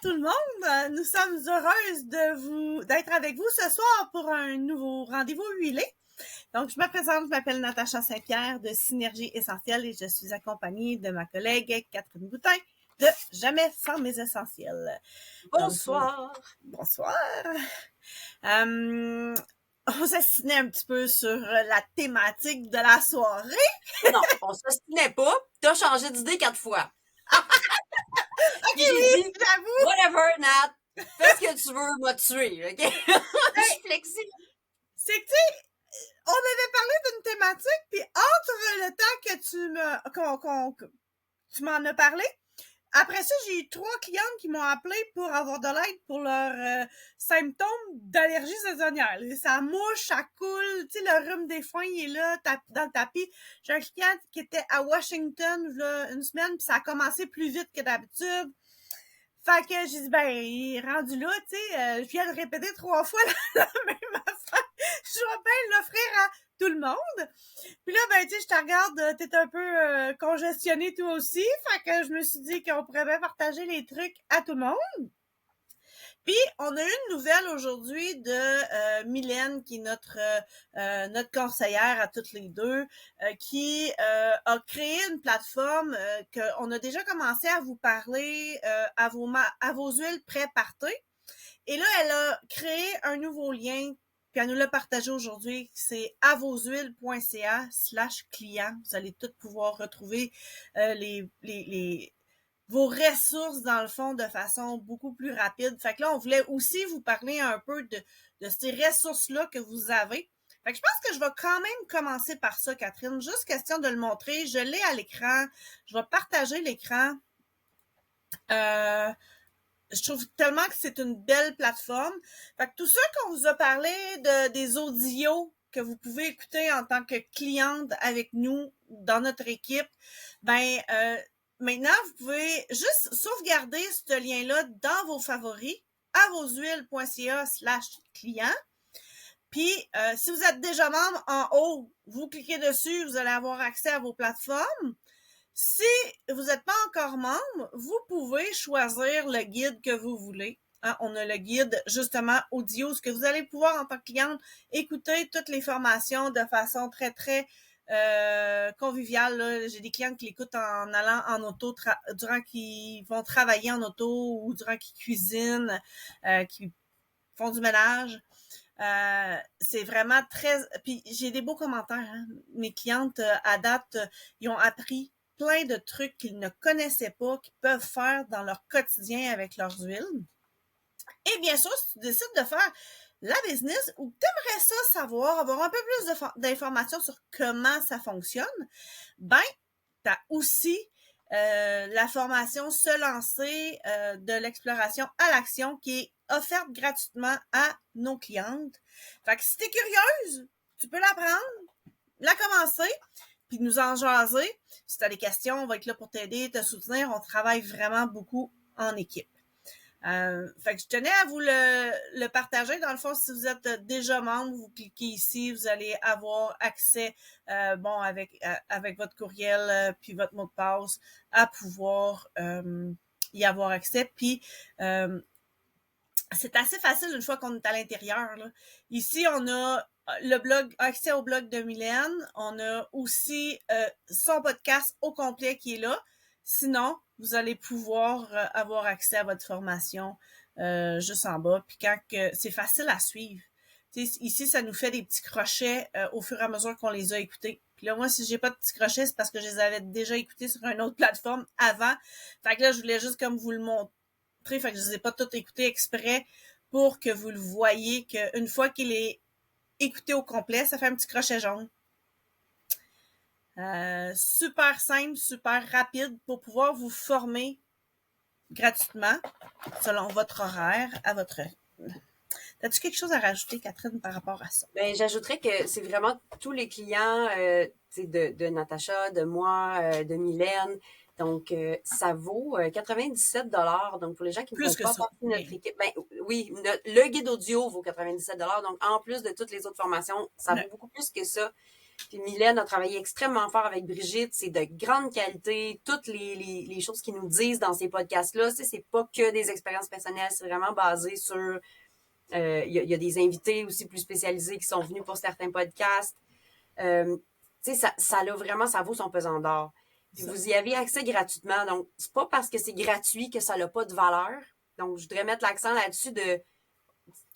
tout le monde. Nous sommes heureuses d'être avec vous ce soir pour un nouveau rendez-vous huilé. Donc, je me présente, je m'appelle Natacha Saint-Pierre de Synergie Essentielle et je suis accompagnée de ma collègue Catherine Boutin de Jamais sans mes essentiels. Bonsoir. Bonsoir. On s'assinait un petit peu sur la thématique de la soirée. Non, on s'ostinait pas. T'as changé d'idée 4 fois. Ok, j'ai dit, j'avoue. whatever, Nat. Fais ce que tu veux, m'a tué, OK? Je suis flexible. C'est que, tu sais, on avait parlé d'une thématique, puis entre le temps que tu m'en as parlé, après ça, j'ai eu 3 clientes qui m'ont appelé pour avoir de l'aide pour leurs symptômes d'allergie saisonnière. Ça mouche, ça coule, tu sais, le rhume des foins, il est là, dans le tapis. J'ai un client qui était à Washington, là, une semaine, puis ça a commencé plus vite que d'habitude. Fait que j'ai dit, ben, il est rendu là, tu sais, je viens de répéter 3 fois la même affaire. Je vais bien l'offrir à tout le monde. Puis là, ben, tu sais, je te regarde, t'es un peu congestionné toi aussi. Fait que je me suis dit qu'on pourrait bien partager les trucs à tout le monde. Puis, on a eu une nouvelle aujourd'hui de Mylène, qui est notre conseillère à toutes les deux, qui a créé une plateforme qu'on a déjà commencé à vous parler à vos huiles pré-partées. Et là, elle a créé un nouveau lien, puis elle nous l'a partagé aujourd'hui. C'est avoshuiles.ca/client. Vous allez tout pouvoir retrouver vos ressources, dans le fond, de façon beaucoup plus rapide. Fait que là, on voulait aussi vous parler un peu de ces ressources-là que vous avez. Fait que je pense que je vais quand même commencer par ça, Catherine. Juste question de le montrer. Je l'ai à l'écran. Je vais partager l'écran. Je trouve tellement que c'est une belle plateforme. Fait que tout ça qu'on vous a parlé des audios que vous pouvez écouter en tant que cliente avec nous dans notre équipe, ben maintenant, vous pouvez juste sauvegarder ce lien-là dans vos favoris, avoshuiles.ca/client. Puis, si vous êtes déjà membre, en haut, vous cliquez dessus, vous allez avoir accès à vos plateformes. Si vous n'êtes pas encore membre, vous pouvez choisir le guide que vous voulez. Hein, on a le guide, justement, audio, ce que vous allez pouvoir, en tant que cliente, écouter toutes les formations de façon très, très conviviale. Là. J'ai des clientes qui l'écoutent en allant en auto, durant qu'ils vont travailler en auto ou durant qu'ils cuisinent, qui font du ménage. C'est vraiment très... Puis j'ai des beaux commentaires. Hein. Mes clientes, à date, ils ont appris plein de trucs qu'ils ne connaissaient pas, qu'ils peuvent faire dans leur quotidien avec leurs huiles. Et bien sûr, si tu décides de faire la business ou que tu aimerais ça savoir, avoir un peu plus d'informations sur comment ça fonctionne, ben, tu as aussi la formation Se lancer de l'exploration à l'action qui est offerte gratuitement à nos clientes. Fait que si tu es curieuse, tu peux l'apprendre, la commencer, puis nous en jaser. Si tu as des questions, on va être là pour t'aider, te soutenir. On travaille vraiment beaucoup en équipe. Fait que je tenais à vous le partager. Dans le fond, si vous êtes déjà membre, vous cliquez ici, vous allez avoir accès, avec votre courriel puis votre mot de passe, à pouvoir y avoir accès. Puis c'est assez facile une fois qu'on est à l'intérieur. Là. Ici, on a le blog, accès au blog de Mylène. On a aussi son podcast au complet qui est là. Sinon, vous allez pouvoir avoir accès à votre formation juste en bas. Puis quand c'est facile à suivre. T'sais, ici, ça nous fait des petits crochets au fur et à mesure qu'on les a écoutés. Puis là, moi, si j'ai pas de petits crochets, c'est parce que je les avais déjà écoutés sur une autre plateforme avant. Fait que là, je voulais juste comme vous le montrer. Fait que je les ai pas toutes écoutées exprès pour que vous le voyez qu'une fois qu'il est écouté au complet, ça fait un petit crochet jaune. Super simple, super rapide pour pouvoir vous former gratuitement selon votre horaire, à votre... As-tu quelque chose à rajouter, Catherine, par rapport à ça? Ben, j'ajouterais que c'est vraiment tous les clients de Natacha, de moi, de Mylène. Donc, ça vaut 97 $. Donc, pour les gens qui ne font pas partie de notre équipe, ben oui, le guide audio vaut 97 $. Donc, en plus de toutes les autres formations, ça vaut beaucoup plus que ça. Puis Mylène a travaillé extrêmement fort avec Brigitte. C'est de grande qualité. Toutes les choses qu'ils nous disent dans ces podcasts-là, c'est pas que des expériences personnelles. C'est vraiment basé sur... y a des invités aussi plus spécialisés qui sont venus pour certains podcasts. Ça a vraiment, ça vaut son pesant d'or. Puis vous y avez accès gratuitement. Donc, c'est pas parce que c'est gratuit que ça n'a pas de valeur. Donc, je voudrais mettre l'accent là-dessus de...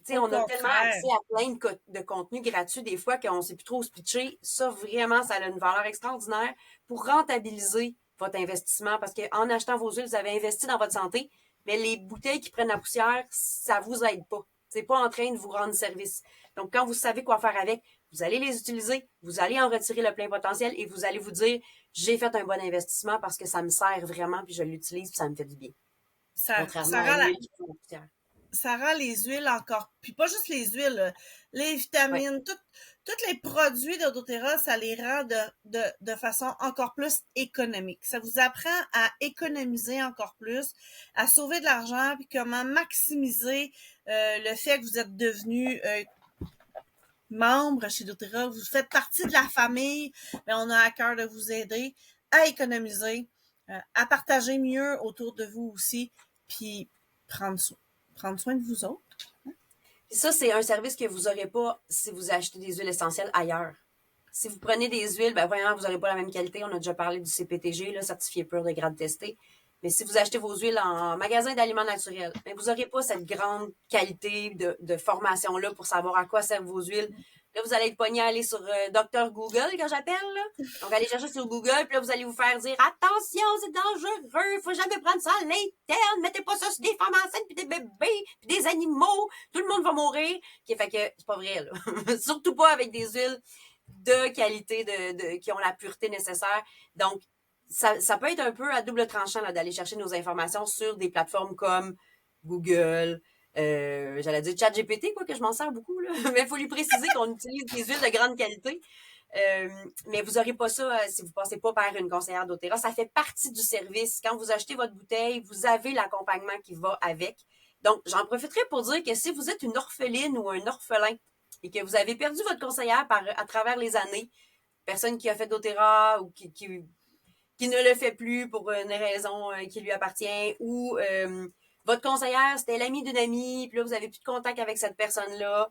On a tellement accès à plein de contenus gratuits des fois qu'on ne sait plus trop où se pitcher. Ça, vraiment, ça a une valeur extraordinaire pour rentabiliser votre investissement. Parce qu'en achetant vos huiles, vous avez investi dans votre santé, mais les bouteilles qui prennent la poussière, ça vous aide pas. C'est pas en train de vous rendre service. Donc, quand vous savez quoi faire avec, vous allez les utiliser, vous allez en retirer le plein potentiel et vous allez vous dire, j'ai fait un bon investissement parce que ça me sert vraiment puis je l'utilise puis ça me fait du bien. Ça rend les huiles encore, puis pas juste les huiles, les vitamines, tous les produits de doTERRA, ça les rend de façon encore plus économique. Ça vous apprend à économiser encore plus, à sauver de l'argent, puis comment maximiser le fait que vous êtes devenu membre chez doTERRA, vous faites partie de la famille, mais on a à cœur de vous aider à économiser, à partager mieux autour de vous aussi, puis prendre soin de vous autres. Puis ça, c'est un service que vous n'aurez pas si vous achetez des huiles essentielles ailleurs. Si vous prenez des huiles, premièrement, vous n'aurez pas la même qualité. On a déjà parlé du CPTG, là, certifié pur de grade testé. Mais si vous achetez vos huiles en magasin d'aliments naturels, vous n'aurez pas cette grande qualité de formation-là pour savoir à quoi servent vos huiles. Là, vous allez être pogné à aller sur Dr Google, quand j'appelle. Là. Donc, allez chercher sur Google, puis là, vous allez vous faire dire « Attention, c'est dangereux, faut jamais prendre ça à l'interne, mettez pas ça sur des femmes enceintes, puis des bébés, puis des animaux, tout le monde va mourir. » Fait que c'est pas vrai, là. Surtout pas avec des huiles de qualité, qui ont la pureté nécessaire. Donc, ça peut être un peu à double tranchant là, d'aller chercher nos informations sur des plateformes comme Google, j'allais dire ChatGPT, quoi, que je m'en sers beaucoup, là. Mais il faut lui préciser qu'on utilise des huiles de grande qualité. Mais vous n'aurez pas ça si vous ne passez pas par une conseillère doTERRA. Ça fait partie du service. Quand vous achetez votre bouteille, vous avez l'accompagnement qui va avec. Donc, j'en profiterai pour dire que si vous êtes une orpheline ou un orphelin et que vous avez perdu votre conseillère à travers les années, personne qui a fait doTERRA ou qui ne le fait plus pour une raison qui lui appartient ou votre conseillère, c'était l'amie d'une amie, puis là, vous avez plus de contact avec cette personne-là.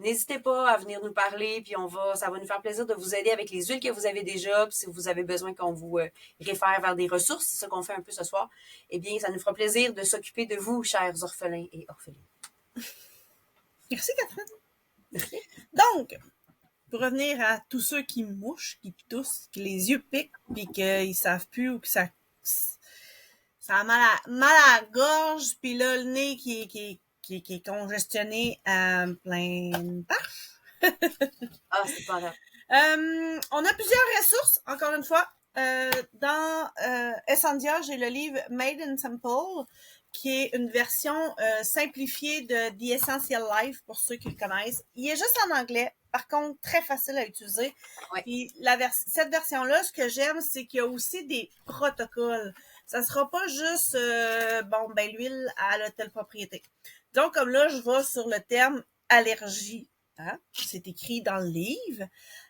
N'hésitez pas à venir nous parler, puis ça va nous faire plaisir de vous aider avec les huiles que vous avez déjà, puis si vous avez besoin qu'on vous réfère vers des ressources, c'est ça qu'on fait un peu ce soir, eh bien, ça nous fera plaisir de s'occuper de vous, chers orphelins et orphelines. Merci, Catherine. Donc, pour revenir à tous ceux qui mouchent, qui toussent, qui les yeux piquent, puis qu'ils savent plus ou que ça a mal à la gorge, puis là, le nez qui est congestionné à plein parche. C'est pas grave. On a plusieurs ressources, encore une fois. Dans Essendia, j'ai le livre Made in Simple, qui est une version simplifiée de The Essential Life, pour ceux qui le connaissent. Il est juste en anglais, par contre, très facile à utiliser. Ouais. Puis cette version-là, ce que j'aime, c'est qu'il y a aussi des protocoles. Ça sera pas juste, l'huile a telle propriété. Donc, comme là, je vais sur le terme allergie. Hein? C'est écrit dans le livre.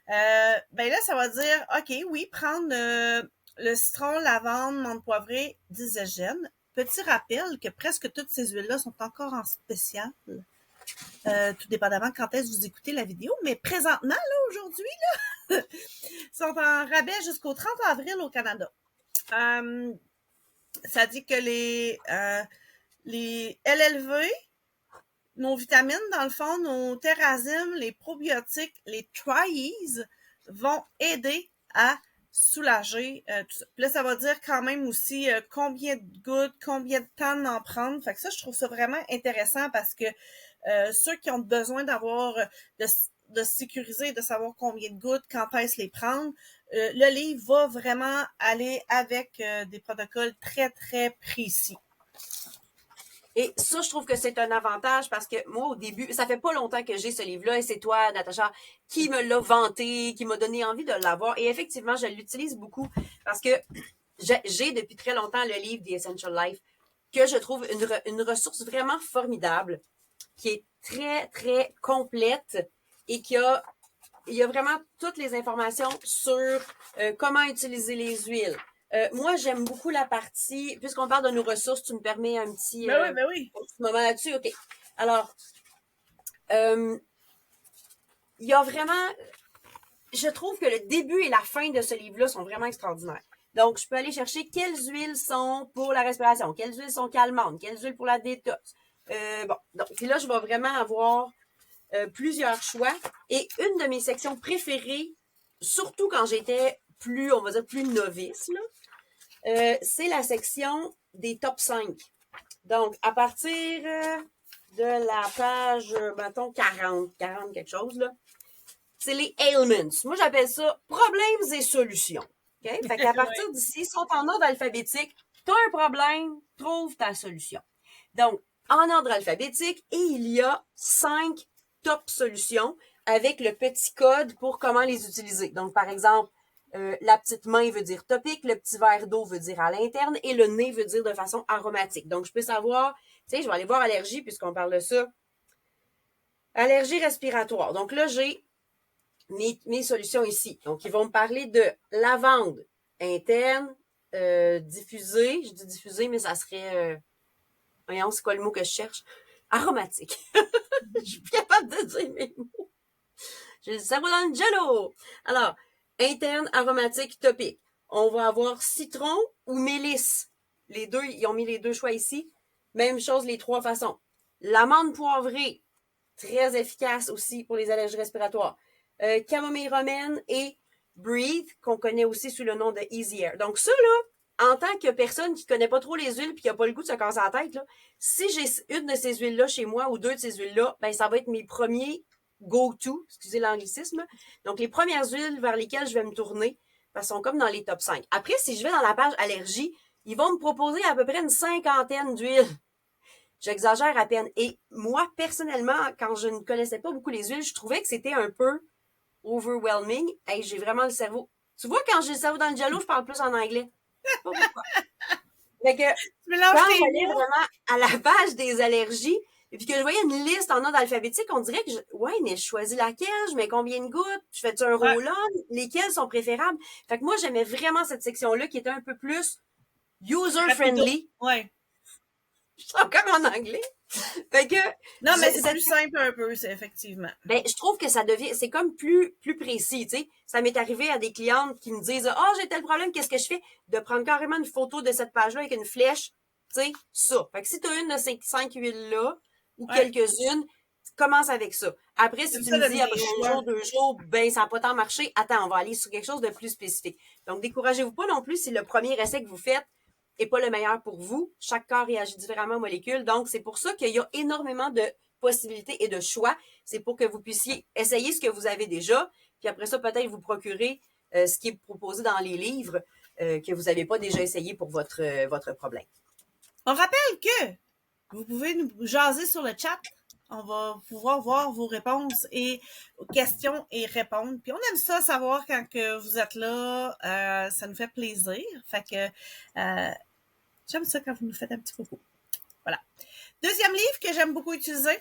Là, ça va dire, OK, oui, prendre le citron, lavande, menthe poivrée, diesogène. Petit rappel que presque toutes ces huiles-là sont encore en spécial. Tout dépendamment quand est-ce que vous écoutez la vidéo. Mais présentement, là, aujourd'hui, là, sont en rabais jusqu'au 30 avril au Canada. Ça dit que les LLV, nos vitamines, dans le fond, nos terrazymes, les probiotiques, les tries vont aider à soulager tout ça. Puis là, ça va dire quand même aussi combien de gouttes, combien de temps d'en prendre. Fait que ça, je trouve ça vraiment intéressant parce que ceux qui ont besoin d'avoir de sécuriser, de savoir combien de gouttes, quand est-ce les prendre, le livre va vraiment aller avec des protocoles très, très précis. Et ça, je trouve que c'est un avantage parce que moi, au début, ça fait pas longtemps que j'ai ce livre-là et c'est toi, Natacha, qui me l'a vanté, qui m'a donné envie de l'avoir. Et effectivement, je l'utilise beaucoup parce que j'ai depuis très longtemps le livre The Essential Life que je trouve une ressource vraiment formidable, qui est très, très complète et qui a il y a vraiment toutes les informations sur comment utiliser les huiles. Moi, j'aime beaucoup la partie, puisqu'on parle de nos ressources, tu me permets un petit, Ben oui. un petit moment là-dessus? OK. Alors, il y a vraiment, je trouve que le début et la fin de ce livre-là sont vraiment extraordinaires. Donc, je peux aller chercher quelles huiles sont pour la respiration, quelles huiles sont calmantes, quelles huiles pour la détox. Bon, donc, puis là, je vais vraiment avoir plusieurs choix. Et une de mes sections préférées, surtout quand j'étais plus, on va dire, plus novice, là, c'est la section des top 5. Donc, à partir de la page, mettons, 40 quelque chose, là, c'est les ailments. Moi, j'appelle ça problèmes et solutions. Okay? Fait qu'à partir d'ici, ils sont en ordre alphabétique. T'as un problème, trouve ta solution. Donc, en ordre alphabétique, et il y a 5 top solutions avec le petit code pour comment les utiliser. Donc, par exemple, la petite main veut dire topique, le petit verre d'eau veut dire à l'interne et le nez veut dire de façon aromatique. Donc, je peux savoir, tu sais, je vais aller voir allergie puisqu'on parle de ça. Allergie respiratoire. Donc là, j'ai mes solutions ici. Donc, ils vont me parler de lavande interne, diffusée. Je dis diffusée, mais ça serait... voyons, c'est quoi le mot que je cherche? Aromatique. Je suis plus capable de dire mes mots. J'ai dit cerveau dans le jello. Alors, interne, aromatique, topique. On va avoir citron ou mélisse. Les deux, ils ont mis les deux choix ici. Même chose, les trois façons. L'amande poivrée, très efficace aussi pour les allergies respiratoires. Camomille romaine et Breathe, qu'on connaît aussi sous le nom de Easy Air. Donc ça, là, en tant que personne qui connaît pas trop les huiles puis qui a pas le goût de se casser la tête, là, si j'ai une de ces huiles-là chez moi ou deux de ces huiles-là, ben ça va être mes premiers go-to, excusez l'anglicisme. Donc, les premières huiles vers lesquelles je vais me tourner, parce qu'elles sont comme dans les top 5. Après, si je vais dans la page allergie, ils vont me proposer à peu près une cinquantaine d'huiles. J'exagère à peine. Et moi, personnellement, quand je ne connaissais pas beaucoup les huiles, je trouvais que c'était un peu overwhelming. Hey, j'ai vraiment le cerveau. Tu vois, quand j'ai le cerveau dans le jello, je parle plus en anglais. Je sais pas pourquoi. Fait que, quand j'allais vraiment à la page des allergies, et puis que je voyais une liste en ordre alphabétique, on dirait que ouais, mais je choisis laquelle, je mets combien de gouttes, je fais-tu un roll-on, lesquelles sont préférables. Fait que moi, j'aimais vraiment cette section-là qui était un peu plus user-friendly. Ouais. Je suis encore en anglais. Fait que. Non, mais c'est plus simple un peu, c'est effectivement. Ben, je trouve que ça devient, c'est comme plus précis, tu sais. Ça m'est arrivé à des clientes qui me disent, j'ai tel problème, qu'est-ce que je fais? De prendre carrément une photo de cette page-là avec une flèche, tu sais, ça. Fait que si t'as une de ces 5 huiles-là, ou quelques-unes, commence avec ça. Après, si tu me dis après un jour, 2 jours, ben, ça n'a pas tant marché, attends, on va aller sur quelque chose de plus spécifique. Donc, découragez-vous pas non plus si le premier essai que vous faites est pas le meilleur pour vous. Chaque corps réagit différemment aux molécules. Donc, c'est pour ça qu'il y a énormément de possibilités et de choix. C'est pour que vous puissiez essayer ce que vous avez déjà, puis après ça, peut-être vous procurer ce qui est proposé dans les livres que vous n'avez pas déjà essayé pour votre problème. On rappelle que vous pouvez nous jaser sur le chat. On va pouvoir voir vos réponses et questions et répondre. Puis on aime ça, savoir quand que vous êtes là. Ça nous fait plaisir. Fait que j'aime ça quand vous nous faites un petit coucou. Voilà. Deuxième livre que j'aime beaucoup utiliser,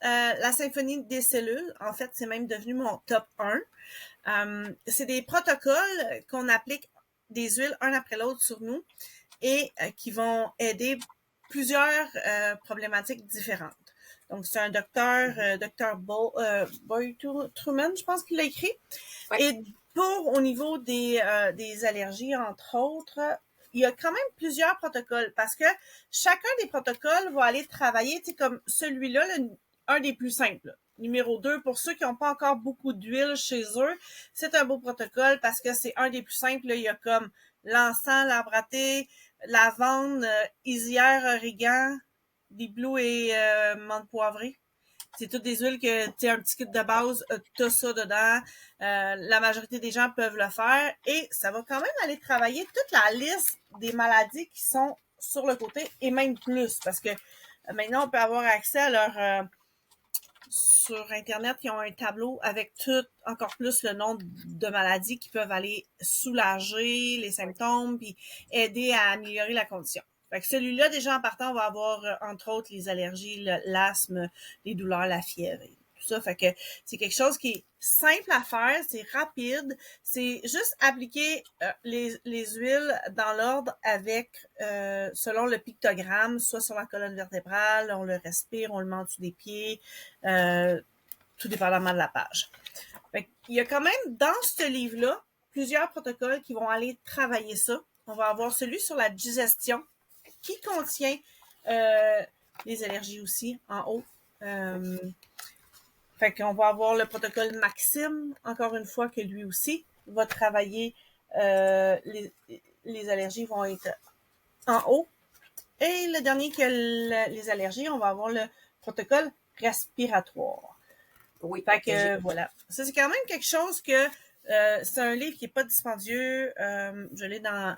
La symphonie des cellules. En fait, c'est même devenu mon top 1. C'est des protocoles qu'on applique des huiles un après l'autre sur nous et qui vont aider plusieurs problématiques différentes. Donc, c'est un docteur Boy Truman, je pense qu'il l'a écrit. Ouais. Et au niveau des allergies, entre autres, il y a quand même plusieurs protocoles parce que chacun des protocoles va aller travailler, tu sais, comme celui-là, un des plus simples. Numéro 2, pour ceux qui n'ont pas encore beaucoup d'huile chez eux, c'est un beau protocole parce que c'est un des plus simples. Là, il y a comme l'encens, l'arbre à thé, lavande, isière, origan, des blous et menthe poivrée. C'est toutes des huiles que tu as un petit kit de base, tu as ça dedans. La majorité des gens peuvent le faire et ça va quand même aller travailler toute la liste des maladies qui sont sur le côté et même plus parce que maintenant on peut avoir accès à leur sur Internet, ils ont un tableau avec tout, encore plus le nombre de maladies qui peuvent aller soulager les symptômes puis aider à améliorer la condition. Fait que celui-là, déjà en partant, on va avoir, entre autres, les allergies, l'asthme, les douleurs, la fièvre et tout tout ça. Fait que c'est quelque chose qui est simple à faire, c'est rapide, c'est juste appliquer les huiles dans l'ordre avec, selon le pictogramme, soit sur la colonne vertébrale, on le respire, on le met en dessous des pieds, tout dépendamment de la page. Fait il y a quand même dans ce livre-là plusieurs protocoles qui vont aller travailler ça. On va avoir celui sur la digestion qui contient les allergies aussi en haut. Fait qu'on va avoir le protocole Maxime, encore une fois, que lui aussi va travailler les allergies vont être en haut. Et le dernier que les allergies, on va avoir le protocole respiratoire. Oui. Fait que voilà. Ça, c'est quand même quelque chose que c'est un livre qui est pas dispendieux. Je l'ai dans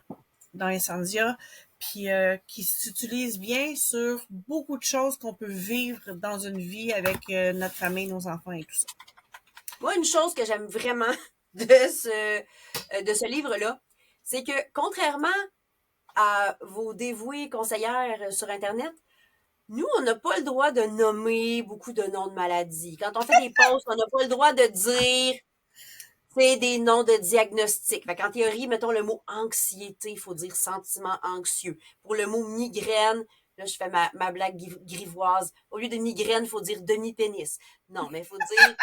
Incendia, puis qui s'utilise bien sur beaucoup de choses qu'on peut vivre dans une vie avec notre famille, nos enfants et tout ça. Moi, une chose que j'aime vraiment de ce livre-là, c'est que contrairement à vos dévouées conseillères sur Internet, nous, on n'a pas le droit de nommer beaucoup de noms de maladies. Quand on fait des posts, on n'a pas le droit de dire c'est des noms de diagnostic. Fait qu'en théorie, mettons le mot anxiété, il faut dire sentiment anxieux. Pour le mot migraine, là, je fais ma blague grivoise. Au lieu de migraine, il faut dire demi-pénis. Non, mais il faut dire...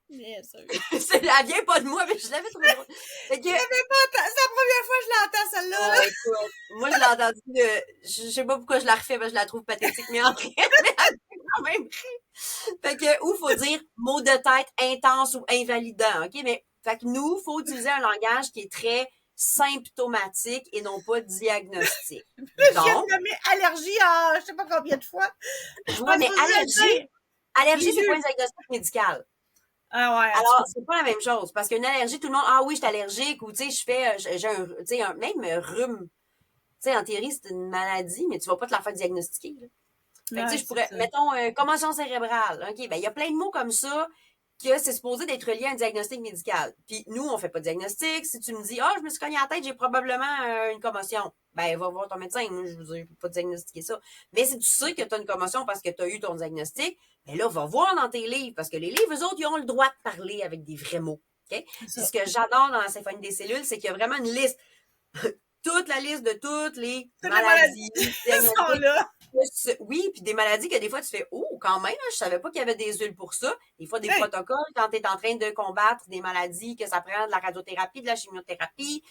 Yes, Elle vient pas de moi, mais je l'avais trouvé drôle. C'est la première fois que je l'entends, celle-là. Oh, écoute, moi, je l'ai entendu, je sais pas pourquoi je la refais, parce que je la trouve pathétique, mais en vrai, elle quand même ri. Fait que, ou faut dire mot de tête intense ou invalidant, ok? Mais, fait que nous, faut utiliser un langage qui est très symptomatique et non pas diagnostique. Donc, je viens de nommer allergie à je sais pas combien de fois. Ouais, mais allergie, c'est pas un diagnostic médical. Ah ouais. Alors, c'est pas la même chose. Parce qu'une allergie, tout le monde, ah oui, je suis allergique, ou tu sais, j'ai un, tu sais, même rhume. Tu sais, en théorie, c'est une maladie, mais tu vas pas te la faire diagnostiquer, là. Fait que, tu sais, je pourrais, mettons, commotion cérébrale. OK, ben, il y a plein de mots comme ça que c'est supposé d'être relié à un diagnostic médical. Puis nous, on fait pas de diagnostic. Si tu me dis, je me suis cogné à la tête, j'ai probablement une commotion. Ben, va voir ton médecin. Moi, je vous ai pas diagnostiquer ça. Mais si tu sais que tu as une commotion parce que tu as eu ton diagnostic, ben là, va voir dans tes livres. Parce que les livres, eux autres, ils ont le droit de parler avec des vrais mots. OK? Puis ce que j'adore dans la symphonie des cellules, c'est qu'il y a vraiment une liste. Toute la liste de toutes les maladies. Sont là. Oui, puis des maladies que des fois tu fais quand même, je savais pas qu'il y avait des huiles pour ça. Des fois des protocoles quand tu es en train de combattre des maladies que ça prend de la radiothérapie, de la chimiothérapie.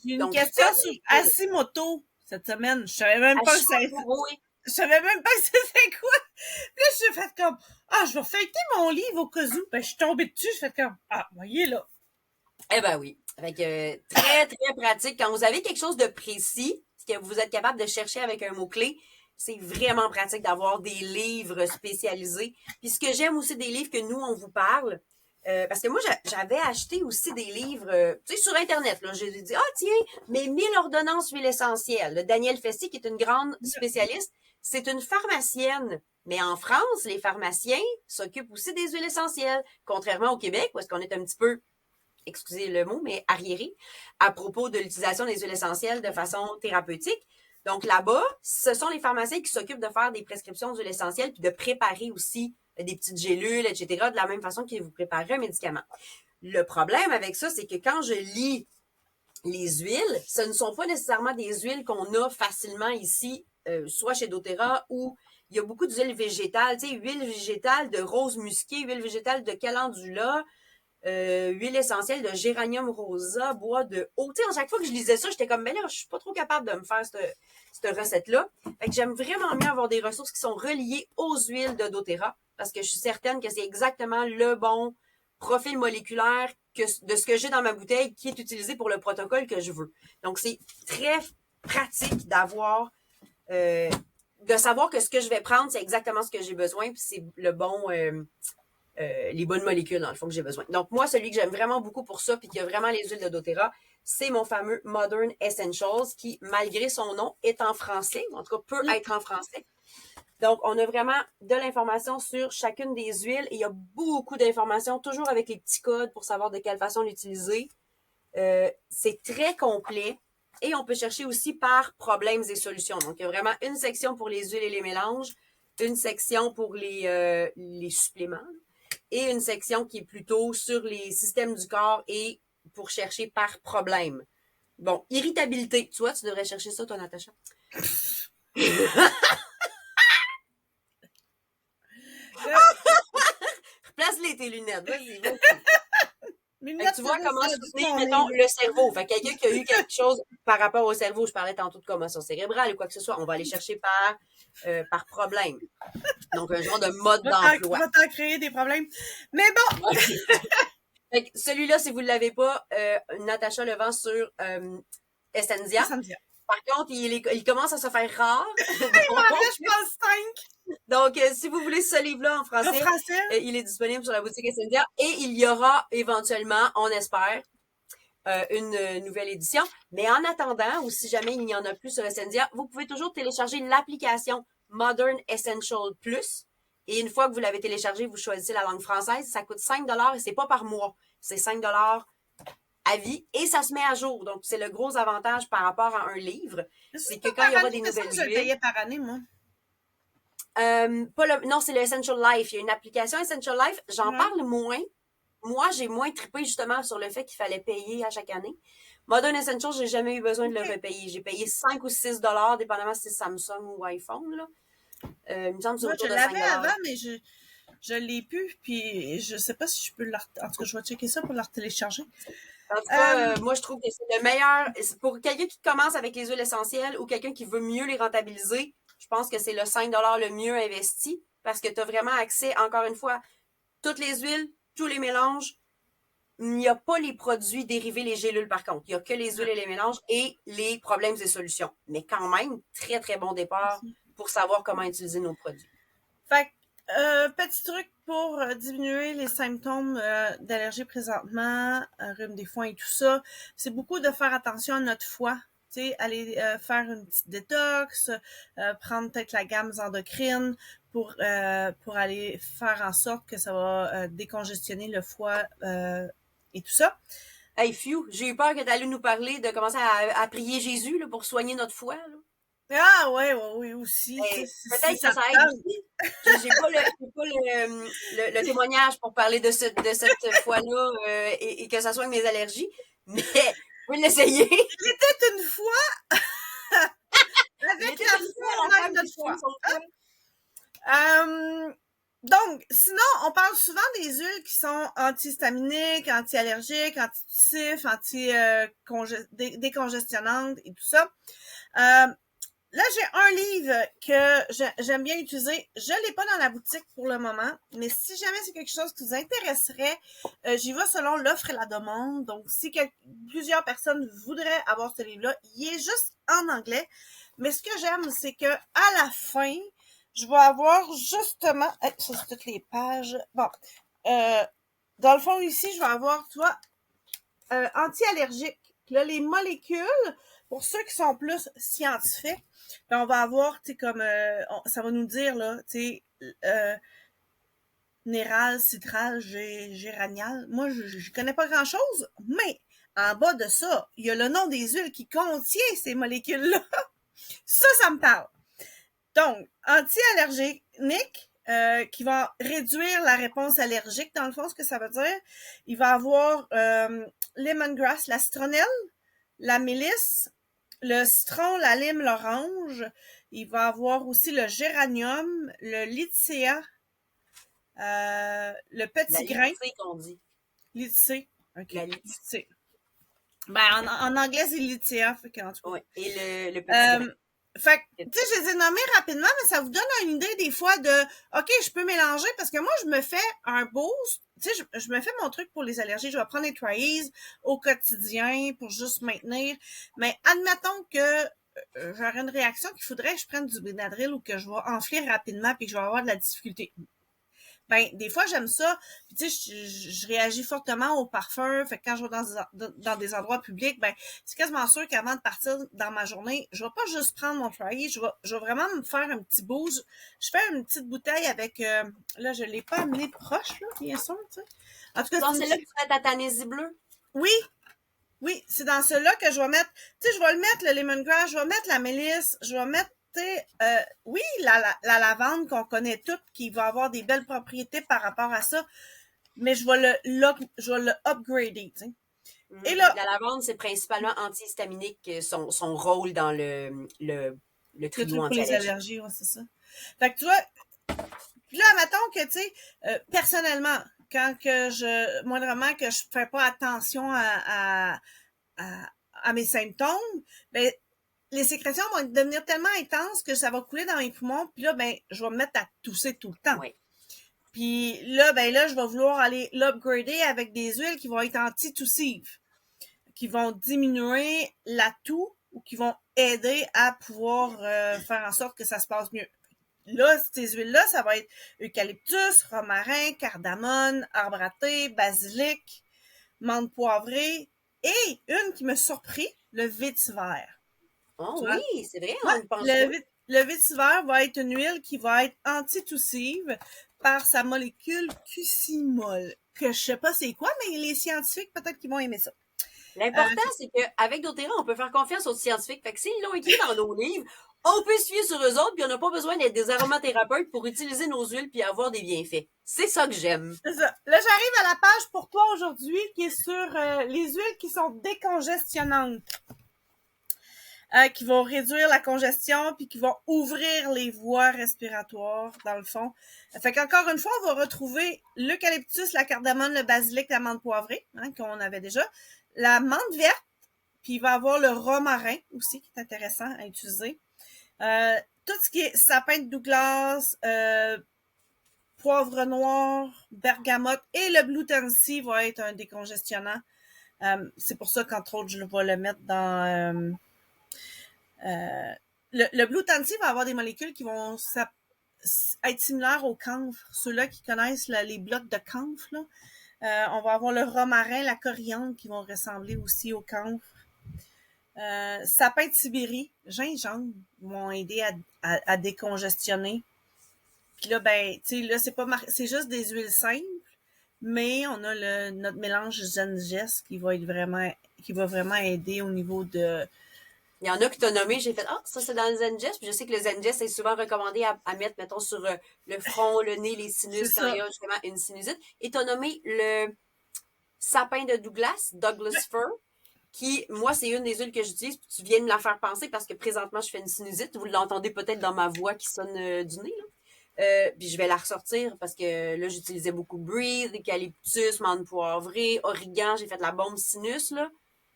Une question sur Hashimoto cette semaine, je savais même pas que c'était Je savais même pas que c'était quoi. Puis là, j'ai fait comme je vais feuilleter mon livre au cas où. Ben je suis tombée dessus, je fais comme voyez là. Eh ben oui. Fait que très, très pratique. Quand vous avez quelque chose de précis, que vous êtes capable de chercher avec un mot-clé, c'est vraiment pratique d'avoir des livres spécialisés. Puis ce que j'aime aussi des livres que nous, on vous parle, parce que moi, j'avais acheté aussi des livres, tu sais, sur Internet. Là, j'ai dit, tiens, mes 1000 ordonnances huiles essentielles. Le Daniel Fessy, qui est une grande spécialiste, c'est une pharmacienne. Mais en France, les pharmaciens s'occupent aussi des huiles essentielles, contrairement au Québec, où est-ce qu'on est un petit peu, excusez le mot, mais arriéré, à propos de l'utilisation des huiles essentielles de façon thérapeutique. Donc là-bas, ce sont les pharmaciens qui s'occupent de faire des prescriptions d'huiles essentielles puis de préparer aussi des petites gélules, etc., de la même façon qu'ils vous prépareraient un médicament. Le problème avec ça, c'est que quand je lis les huiles, ce ne sont pas nécessairement des huiles qu'on a facilement ici, soit chez doTERRA ou il y a beaucoup d'huiles végétales, tu sais, huile végétale de rose musquée, huile végétale de calendula, huile essentielle de géranium rosa, bois de haut. Tu sais, à chaque fois que je lisais ça, j'étais comme, mais là, je suis pas trop capable de me faire cette recette-là. Fait que j'aime vraiment mieux avoir des ressources qui sont reliées aux huiles de doTERRA parce que je suis certaine que c'est exactement le bon profil moléculaire de ce que j'ai dans ma bouteille qui est utilisé pour le protocole que je veux. Donc, c'est très pratique d'avoir, de savoir que ce que je vais prendre, c'est exactement ce que j'ai besoin puis c'est le bon... les bonnes molécules, dans le fond, que j'ai besoin. Donc, moi, celui que j'aime vraiment beaucoup pour ça, puis qui a vraiment les huiles de doTERRA, c'est mon fameux Modern Essentials, qui, malgré son nom, est en français, en tout cas, peut être en français. Donc, on a vraiment de l'information sur chacune des huiles, et il y a beaucoup d'informations, toujours avec les petits codes pour savoir de quelle façon l'utiliser. C'est très complet, et on peut chercher aussi par problèmes et solutions. Donc, il y a vraiment une section pour les huiles et les mélanges, une section pour les suppléments et une section qui est plutôt sur les systèmes du corps et pour chercher par problème. Bon, irritabilité. Tu vois, tu devrais chercher ça, toi, Natacha. Replace-les tes lunettes. Vas-y, vas-y. Tu vois comment soutenir, mettons, le cerveau. Fait quelqu'un qui a eu quelque chose par rapport au cerveau, je parlais tantôt de commotion cérébrale ou quoi que ce soit, on va aller chercher par problème. Donc, un genre de mode d'emploi. Va t'en créer des problèmes. Mais bon! Fait que celui-là, si vous ne l'avez pas, Natacha le vend sur Essentia. Par contre, il commence à se faire rare. Il m'en reste, je pense, 5. Donc, si vous voulez ce livre-là en français, il est disponible sur la boutique Essentia et il y aura éventuellement, on espère, une nouvelle édition. Mais en attendant, ou si jamais il n'y en a plus sur Essentia, vous pouvez toujours télécharger l'application Modern Essential Plus. Et une fois que vous l'avez téléchargé, vous choisissez la langue française. Ça coûte 5 $ et c'est pas par mois. C'est 5 $ à vie et ça se met à jour. Donc, c'est le gros avantage par rapport à un livre. C'est que quand il y aura des nouvelles huiles... Je le payais par année, moi. Non, c'est le Essential Life. Il y a une application Essential Life. J'en parle moins. Moi, j'ai moins trippé justement sur le fait qu'il fallait payer à chaque année. Modern Essential, j'ai jamais eu besoin de le repayer. J'ai payé 5 ou 6 $, dépendamment si c'est Samsung ou iPhone, là. Il me semble que c'est autour de 5 $. Je l'avais avant, mais je l'ai plus, puis je sais pas si je peux en tout cas, je vais checker ça pour la télécharger. En tout cas, moi, je trouve que c'est le meilleur. Pour quelqu'un qui commence avec les huiles essentielles ou quelqu'un qui veut mieux les rentabiliser, je pense que c'est le 5 $ le mieux investi parce que tu as vraiment accès, encore une fois, toutes les huiles, tous les mélanges. Il n'y a pas les produits dérivés, les gélules, par contre. Il n'y a que les huiles et les mélanges et les problèmes et solutions. Mais quand même, très, très bon départ pour savoir comment utiliser nos produits. Fait petit truc pour diminuer les symptômes d'allergie présentement, rhume des foins et tout ça, c'est beaucoup de faire attention à notre foie. Tu sais, aller faire une petite détox, prendre peut-être la gamme endocrine pour aller faire en sorte que ça va décongestionner le foie et tout ça. Hey, Fiu, j'ai eu peur que tu allais nous parler de commencer à prier Jésus là, pour soigner notre foie. Là. Ah ouais, aussi. Peut-être que ça aide aussi. J'ai pas le témoignage pour parler de cette foi-là et que ça soigne mes allergies, mais je peux l'essayer. Il était une fois avec la foi de notre foi. Donc, sinon, on parle souvent des huiles qui sont antihistaminiques, anti-allergiques, antitussifs, décongestionnantes et tout ça. Là, j'ai un livre que j'aime bien utiliser. Je l'ai pas dans la boutique pour le moment, mais si jamais c'est quelque chose qui vous intéresserait, j'y vais selon l'offre et la demande. Donc, si plusieurs personnes voudraient avoir ce livre-là, il est juste en anglais. Mais ce que j'aime, c'est que à la fin, je vais avoir justement... ça, c'est toutes les pages. Bon. Dans le fond, ici, je vais avoir, tu vois, anti-allergique. Là, les molécules, pour ceux qui sont plus scientifiques, ben, on va avoir, tu sais, comme... ça va nous dire, là, tu sais... Néral, citral, géranial. Moi, je connais pas grand-chose, mais en bas de ça, il y a le nom des huiles qui contient ces molécules-là. Ça me parle. Donc, anti-allergénique, qui va réduire la réponse allergique, dans le fond, ce que ça veut dire. Il va avoir lemongrass, la citronnelle, la mélisse, le citron, la lime, l'orange. Il va avoir aussi le géranium, le lycéa, le petit grain. Lycée qu'on dit. Lycée. OK. La lycée. Ben, en anglais, c'est lycéa. Oui, et le petit grain. Fait que, tu sais, je les ai nommés rapidement, mais ça vous donne une idée des fois de, OK, je peux mélanger parce que moi, je me fais un boost. Tu sais, je me fais mon truc pour les allergies. Je vais prendre des Tri-Ease au quotidien pour juste maintenir. Mais admettons que j'aurais une réaction qu'il faudrait que je prenne du Benadryl ou que je vais enfler rapidement puis que je vais avoir de la difficulté. Ben, des fois, j'aime ça. Puis, tu sais, je réagis fortement au parfum. Fait que quand je vais dans des endroits publics, ben, c'est quasiment sûr qu'avant de partir dans ma journée, je vais pas juste prendre mon Tri-Ease, je vais vraiment me faire un petit boost. Je fais une petite bouteille avec, là, je l'ai pas amené proche, là, bien sûr, tu sais. En tout cas, c'est là que tu fais ta Tanésie bleue? Oui, c'est dans celui-là que je vais mettre, tu sais, je vais le mettre, le lemongrass, je vais mettre la mélisse, je vais mettre oui, la lavande qu'on connaît toutes, qui va avoir des belles propriétés par rapport à ça, mais je vais le upgrader, tu sais. Et là, la lavande, c'est principalement antihistaminique, son rôle dans le trio pour les allergies, ouais, c'est ça. Fait que tu vois, là, mettons que, tu sais, personnellement, quand que moindrement que je fais pas attention à mes symptômes, ben, les sécrétions vont devenir tellement intenses que ça va couler dans mes poumons, puis là, ben, je vais me mettre à tousser tout le temps. Oui. Puis là, ben là, je vais vouloir aller l'upgrader avec des huiles qui vont être anti-toussives, qui vont diminuer la toux ou qui vont aider à pouvoir faire en sorte que ça se passe mieux. Là, ces huiles-là, ça va être eucalyptus, romarin, cardamone, arbre à thé, basilic, menthe poivrée et une qui me surprit, le vétiver. Oh oui, c'est vrai, on ne pense pas. Le vétiver va être une huile qui va être antitoussive par sa molécule cucimol, que je sais pas c'est quoi, mais les scientifiques, peut-être qu'ils vont aimer ça. L'important, c'est qu'avec doTERRA, on peut faire confiance aux scientifiques. Fait que s'ils l'ont écrit dans nos livres, on peut se fier sur eux autres, puis on n'a pas besoin d'être des aromathérapeutes pour utiliser nos huiles puis avoir des bienfaits. C'est ça que j'aime. C'est ça. Là, j'arrive à la page pour toi aujourd'hui qui est sur les huiles qui sont décongestionnantes. Qui vont réduire la congestion puis qui vont ouvrir les voies respiratoires dans le fond. Fait qu'encore une fois, on va retrouver l'eucalyptus, la cardamone, le basilic, la menthe poivrée, hein, qu'on avait déjà, la menthe verte, puis il va avoir le romarin aussi qui est intéressant à utiliser. Tout ce qui est sapin de Douglas, poivre noir, bergamote et le Blue Tansy va être un décongestionnant. C'est pour ça qu'entre autres, je vais le mettre dans le Blue Tansy va avoir des molécules qui vont être similaires au camphre. Ceux-là qui connaissent les blocs de camphre, là, on va avoir le romarin, la coriandre qui vont ressembler aussi au camphre. Sapin de Sibérie, gingembre vont aider à décongestionner. Puis là, ben, tu sais, là, c'est juste des huiles simples, mais on a notre mélange Zengest qui va vraiment aider au niveau de. Il y en a que tu as nommé, j'ai fait « Ah, ça c'est dans le Zengest », puis je sais que le Zengest est souvent recommandé à mettre, mettons, sur le front, le nez, les sinus, quand il y a justement une sinusite. Et tu as nommé le sapin de Douglas Fir, qui, moi, c'est une des huiles que j'utilise, puis tu viens de me la faire penser parce que présentement, je fais une sinusite. Vous l'entendez peut-être dans ma voix qui sonne du nez, là. Puis je vais la ressortir parce que là, j'utilisais beaucoup Breathe, eucalyptus, menthe poivrée, origan, j'ai fait de la bombe sinus, là.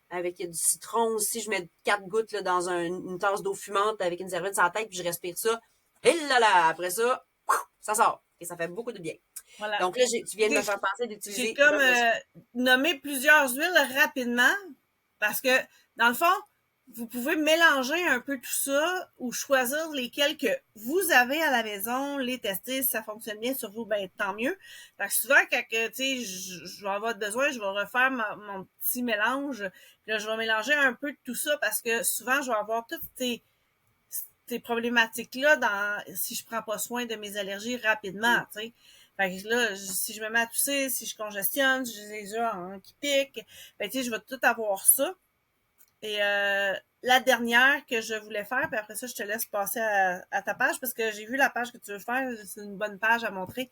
Avec du citron aussi, je mets 4 gouttes là, dans une tasse d'eau fumante avec une serviette sur la tête, puis je respire ça. Et là, après ça, ça sort. Et ça fait beaucoup de bien. Voilà. Donc là, tu viens de me faire penser d'utiliser... J'ai comme nommé plusieurs huiles rapidement, parce que, dans le fond, vous pouvez mélanger un peu tout ça ou choisir lesquels que vous avez à la maison, les tester, si ça fonctionne bien sur vous, ben tant mieux. Parce que souvent, quand tu sais, je vais avoir besoin, je vais refaire mon petit mélange. Là, je vais mélanger un peu de tout ça parce que souvent, je vais avoir toutes ces problématiques-là si je prends pas soin de mes allergies rapidement, tu sais. Fait que là, si je me mets à tousser, si je congestionne, si j'ai les yeux qui piquent, ben tu sais, je vais tout avoir ça. Et la dernière que je voulais faire, puis après ça, je te laisse passer à ta page parce que j'ai vu la page que tu veux faire. C'est une bonne page à montrer.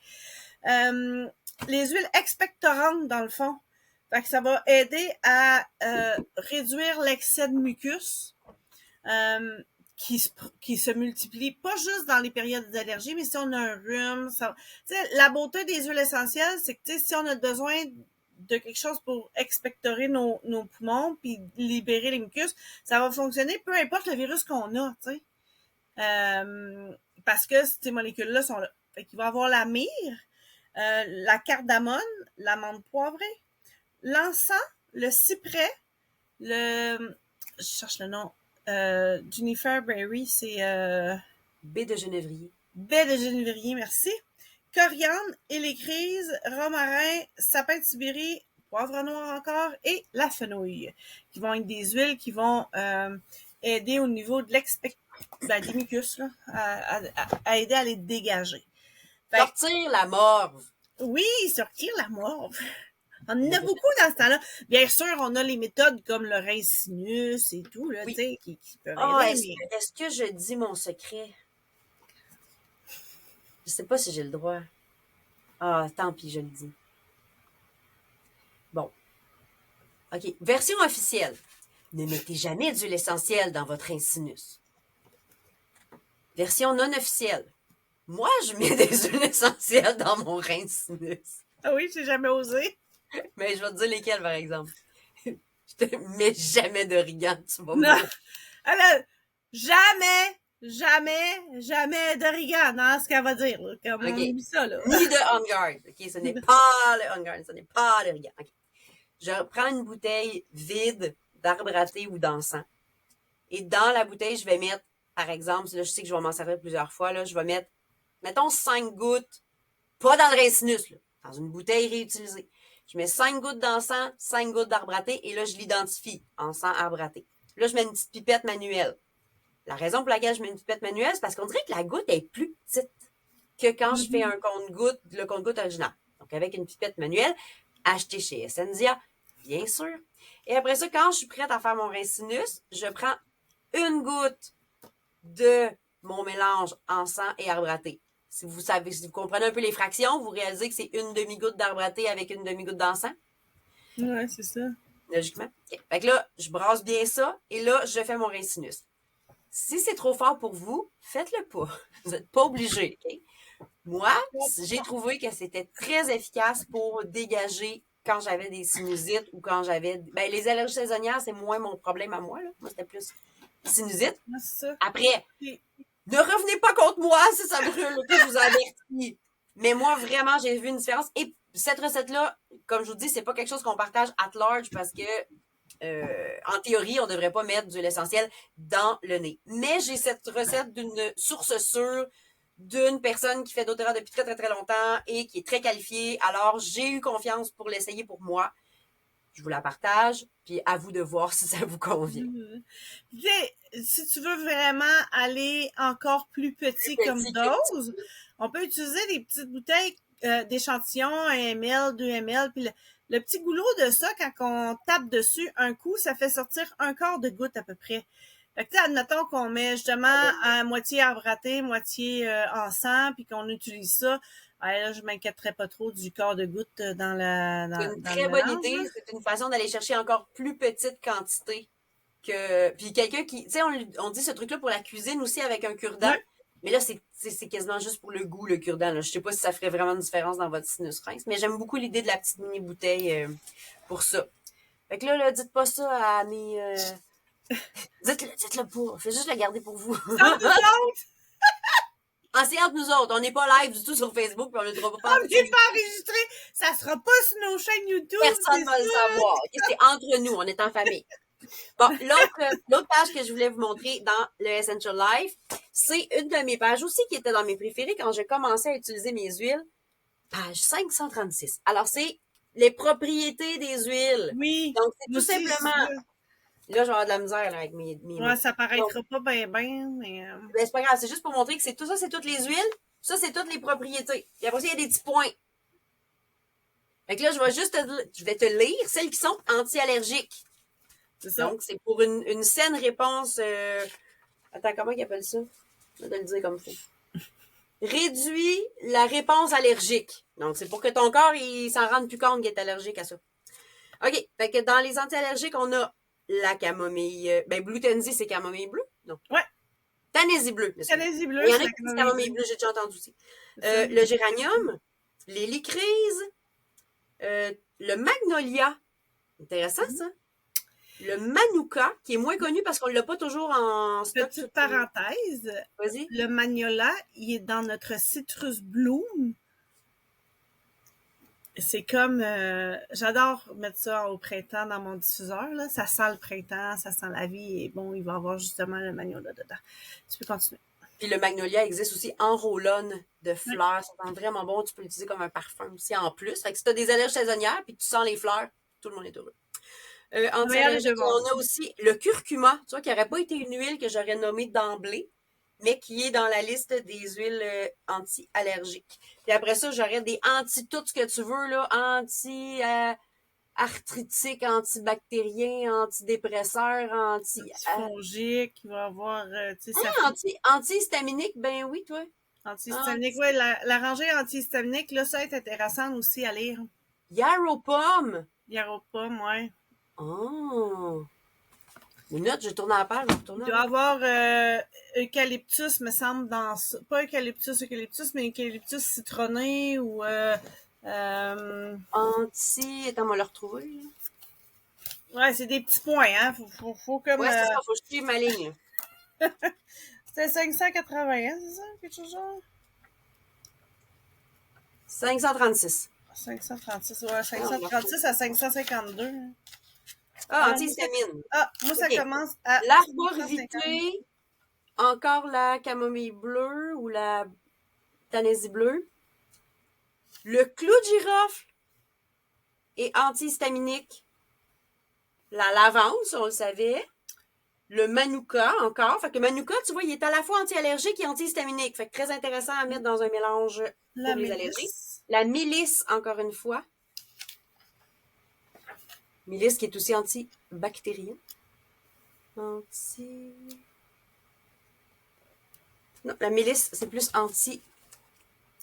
Les huiles expectorantes, dans le fond. Fait que ça va aider à réduire l'excès de mucus qui se multiplie, pas juste dans les périodes d'allergie, mais si on a un rhume. La beauté des huiles essentielles, c'est que si on a besoin de quelque chose pour expectorer nos poumons puis libérer les mucus, ça va fonctionner peu importe le virus qu'on a, tu sais. Parce que ces molécules-là sont là. Fait qu'il va avoir la myrrhe, la cardamone, la menthe poivrée, l'encens, le cyprès, je cherche le nom, Juniper Berry, c'est... baie de genévrier. Baie de genévrier, merci. Coriandre, hélicryse, romarin, sapin de Sibérie, poivre noir encore et la fenouil, qui vont être des huiles qui vont aider au niveau de des mucus, là, à aider à les dégager. Sortir la morve. Oui, sortir la morve. On en a beaucoup dans ce temps-là. Bien sûr, on a les méthodes comme le rince sinus et tout, là, Oui. tu sais, qui peuvent Ah, aider, mais... est-ce que je dis mon secret? Je sais pas si j'ai le droit. Ah, tant pis, je le dis. Bon. OK. Version officielle. Ne mettez jamais d'huile essentielle dans votre rince-sinus. Version non officielle. Moi, je mets des huiles essentielles dans mon rince-sinus. Ah oui, j'ai jamais osé. Mais je vais te dire lesquelles, par exemple. Je te mets jamais d'origan, tu vas Non. mourir. Alors, jamais d'origan, hein, ce qu'elle va dire, là, comme on OK. oublie ça, là. Ni de On Guard. OK, ce n'est pas le On Guard, ce n'est pas l'origan. OK. Je prends une bouteille vide d'arbre à thé ou d'encens. Et dans la bouteille, je vais mettre, par exemple, là, je sais que je vais m'en servir plusieurs fois, là, je vais mettre, mettons, 5 gouttes, pas dans le rince-sinus, là, dans une bouteille réutilisée. Je mets 5 gouttes d'encens, 5 gouttes d'arbre à thé, et là, je l'identifie, encens, arbre à thé. Là, je mets une petite pipette manuelle. La raison pour laquelle je mets une pipette manuelle, c'est parce qu'on dirait que la goutte est plus petite que quand je fais un compte-goutte, le compte-goutte original. Donc, avec une pipette manuelle, achetée chez Essendia, bien sûr. Et après ça, quand je suis prête à faire mon rince-sinus, je prends une goutte de mon mélange encens et arbre à thé. Si vous comprenez un peu les fractions, vous réalisez que c'est une demi-goutte d'arbre à thé avec une demi-goutte d'encens. Ouais, c'est ça. Logiquement. Okay. Fait que là, je brasse bien ça et là, je fais mon rince-sinus. Si c'est trop fort pour vous, faites-le pas. Vous n'êtes pas obligé. Okay? Moi, j'ai trouvé que c'était très efficace pour dégager quand j'avais des sinusites ou quand j'avais... Ben, les allergies saisonnières, c'est moins mon problème à moi. Là. Moi, c'était plus sinusite. Ouais, c'est ça. Après, ne revenez pas contre moi si ça brûle, que je vous avertis. Mais moi, vraiment, j'ai vu une différence. Et cette recette-là, comme je vous dis, c'est pas quelque chose qu'on partage at large parce que en théorie, on ne devrait pas mettre d'huile essentielle dans le nez. Mais j'ai cette recette d'une source sûre, d'une personne qui fait doTERRA depuis très, très, très longtemps et qui est très qualifiée. Alors, j'ai eu confiance pour l'essayer pour moi. Je vous la partage, puis à vous de voir si ça vous convient. Tu sais, si tu veux vraiment aller encore plus petit comme dose, on peut utiliser des petites bouteilles d'échantillons, 1 ml, 2 ml, puis le petit goulot de ça, quand on tape dessus un coup, ça fait sortir un quart de goutte à peu près. Fait que, admettons qu'on met justement à moitié arbre à thé, moitié encens, puis qu'on utilise ça. Là, je m'inquiéterais pas trop du quart de goutte dans C'est une dans très le bonne mélange, idée. là. C'est une façon d'aller chercher encore plus petite quantité que. Puis quelqu'un qui. Tu sais, on dit ce truc-là pour la cuisine aussi avec un cure-dent. Ouais. Mais là, c'est quasiment juste pour le goût, le cure-dent. Là. Je sais pas si ça ferait vraiment une différence dans votre sinus rince, mais j'aime beaucoup l'idée de la petite mini bouteille pour ça. Fait que là, dites pas ça à mes. Dites-le pas. Faites juste le garder pour vous. Ah, c'est entre nous autres. On n'est pas live du tout sur Facebook, puis on ne le pas. On n'est pas enregistré. Ça sera pas sur nos chaînes YouTube. Personne ne va le savoir. Okay? C'est entre nous. On est en famille. Bon, l'autre page que je voulais vous montrer dans le Essential Life, c'est une de mes pages aussi qui était dans mes préférées quand j'ai commencé à utiliser mes huiles. Page 536. Alors, c'est les propriétés des huiles. Oui. Donc, c'est tout simplement... Là, je vais avoir de la misère là, avec mes ouais, ça paraîtra pas bien, mais... Ben, c'est pas grave. C'est juste pour montrer que c'est tout ça, c'est toutes les huiles. Ça, c'est toutes les propriétés. Et après ça, il y a des petits points. Fait que là, je vais te lire celles qui sont anti-allergiques. C'est ça. Donc, c'est pour une saine réponse. Attends, comment ils appellent ça? Je vais te le dire comme ça. Réduit la réponse allergique. Donc, c'est pour que ton corps, il s'en rende plus compte qu'il est allergique à ça. OK. Fait que dans les anti-allergiques, on a la camomille. Ben, Blue Tansy, c'est camomille bleue? Non. Ouais. Tanaisie bleue. Tanaisie bleue. Il y en a qui disent camomille bleue, j'ai déjà entendu aussi. Le géranium, les lycrises, le magnolia. Intéressant, ça. Le manuka, qui est moins connu parce qu'on ne l'a pas toujours en stock. Petite parenthèse. Vas-y. Le magnolia, il est dans notre citrus bloom. C'est comme... j'adore mettre ça au printemps dans mon diffuseur. Là. Ça sent le printemps, ça sent la vie. Et bon, il va y avoir justement le magnolia dedans. Tu peux continuer. Puis le magnolia existe aussi en roll-on de fleurs. Ça sent vraiment bon. Tu peux l'utiliser comme un parfum aussi en plus. Fait que si tu as des allergies saisonnières puis que tu sens les fleurs, tout le monde est heureux. Anti-allergique, on a aussi le curcuma, tu vois, qui n'aurait pas été une huile que j'aurais nommée d'emblée, mais qui est dans la liste des huiles anti-allergiques. Puis après ça, j'aurais des anti-tout ce que tu veux, là, arthritique, antibactérien, antidépresseur, Antifongique, il va avoir, tu sais, ça antihistaminique, ben oui, toi. antihistaminique. Ouais, la rangée antihistaminique, là, ça va être intéressant aussi à lire. Yaropom. Yaropom, ouais. Oh. Les notes, je tourne à la page, je retourne. Il doit avoir eucalyptus, me semble, dans pas eucalyptus, mais eucalyptus citronné ou Attends, on va le retrouver. Là. Ouais, c'est des petits points, hein. Faut comme. Ouais, c'est ça, faut que je suive ma ligne. C'était 580, hein, c'est ça? Quelque chose genre? 536. 536, ouais, 536 à 552. Antihistamine. Moi, ça commence à. L'arborvité, encore la camomille bleue ou la tanaisie bleue. Le clou de girofle est antihistaminique. La lavande, ça, on le savait. Le manuka, encore. Fait que le manuka, tu vois, il est à la fois anti-allergique et antihistaminique. Fait que très intéressant à mettre dans un mélange pour les allergies. La mélisse, encore une fois. Mélisse qui est aussi antibactérien. Non, la mélisse, c'est plus anti...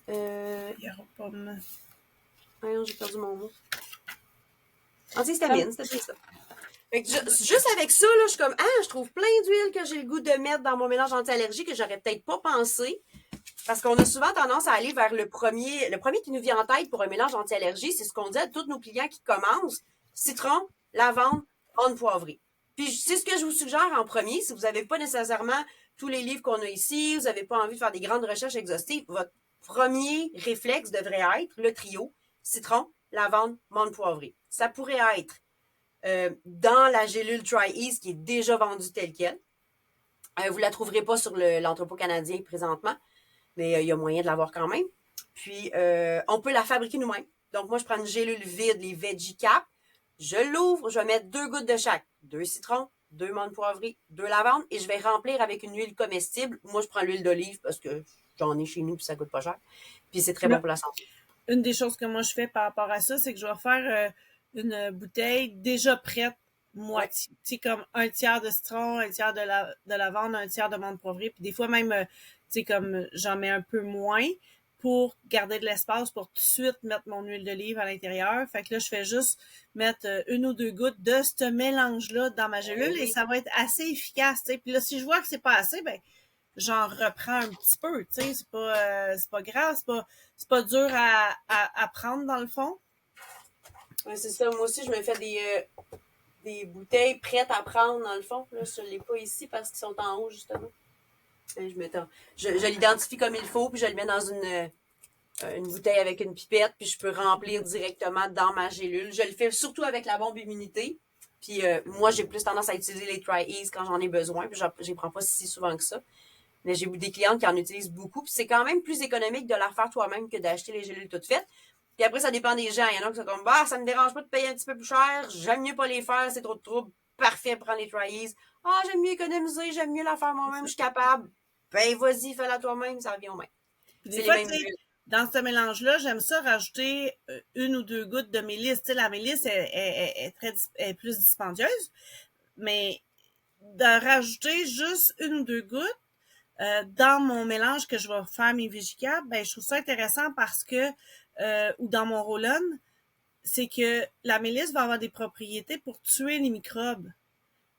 Yaropom. Voyons, j'ai perdu mon mot. Antihistamine, c'était ça. Fait que juste avec ça, là, je suis comme, je trouve plein d'huiles que j'ai le goût de mettre dans mon mélange anti-allergie que j'aurais peut-être pas pensé. Parce qu'on a souvent tendance à aller vers le premier qui nous vient en tête pour un mélange anti-allergie, c'est ce qu'on dit à tous nos clients qui commencent. Citron, lavande, onde poivrée. Puis c'est ce que je vous suggère en premier, si vous n'avez pas nécessairement tous les livres qu'on a ici, vous n'avez pas envie de faire des grandes recherches exhaustives, votre premier réflexe devrait être le trio, citron, lavande, menthe poivrée. Ça pourrait être dans la gélule Tri-Ease qui est déjà vendue telle quelle. Vous ne la trouverez pas sur l'entrepôt canadien présentement, mais il y a moyen de l'avoir quand même. Puis, on peut la fabriquer nous-mêmes. Donc, moi, je prends une gélule vide, les Veggie Cap. Je l'ouvre, je vais mettre 2 gouttes de chaque. 2 citrons, 2 menthes poivrées, 2 lavandes, et je vais remplir avec une huile comestible. Moi, je prends l'huile d'olive parce que j'en ai chez nous puis ça coûte pas cher. Puis, c'est très bon pour la santé. Une des choses que moi, je fais par rapport à ça, c'est que je vais faire une bouteille déjà prête, moitié. Tu sais, comme un tiers de citron, un tiers de lavande, un tiers de menthe poivrée. Puis des fois, même, tu sais, comme j'en mets un peu moins pour garder de l'espace pour tout de suite mettre mon huile d'olive à l'intérieur. Fait que là, je fais juste mettre 1 ou 2 gouttes de ce mélange-là dans ma gélule et ça va être assez efficace, tu sais. Puis là, si je vois que c'est pas assez, ben j'en reprends un petit peu, tu sais. C'est pas grave, c'est pas dur à prendre dans le fond. Ouais, c'est ça. Moi aussi, je me fais des bouteilles prêtes à prendre, dans le fond. Là, je ne l'ai pas ici parce qu'ils sont en haut, justement. Je l'identifie comme il faut, puis je le mets dans une bouteille avec une pipette, puis je peux remplir directement dans ma gélule. Je le fais surtout avec la bombe immunité. Puis moi, j'ai plus tendance à utiliser les Tri-Ease quand j'en ai besoin, puis je ne prends pas si souvent que ça. Mais j'ai des clientes qui en utilisent beaucoup, puis c'est quand même plus économique de la faire toi-même que d'acheter les gélules toutes faites. Puis après, ça dépend des gens. Il y en a qui sont comme, ça me dérange pas de payer un petit peu plus cher. J'aime mieux pas les faire, c'est trop de trouble. Parfait, prends les Tri-Ease. J'aime mieux économiser, j'aime mieux la faire moi-même, je suis capable. Ben, vas-y, fais-la toi-même, ça revient au même. Des fois, dans ce mélange-là, j'aime ça rajouter 1 ou 2 gouttes de mélisse. Tu sais, la mélisse est plus dispendieuse, mais de rajouter juste 1 ou 2 gouttes dans mon mélange que je vais faire mes Vigicap, ben je trouve ça intéressant parce que ou dans mon roll-on, c'est que la mélisse va avoir des propriétés pour tuer les microbes.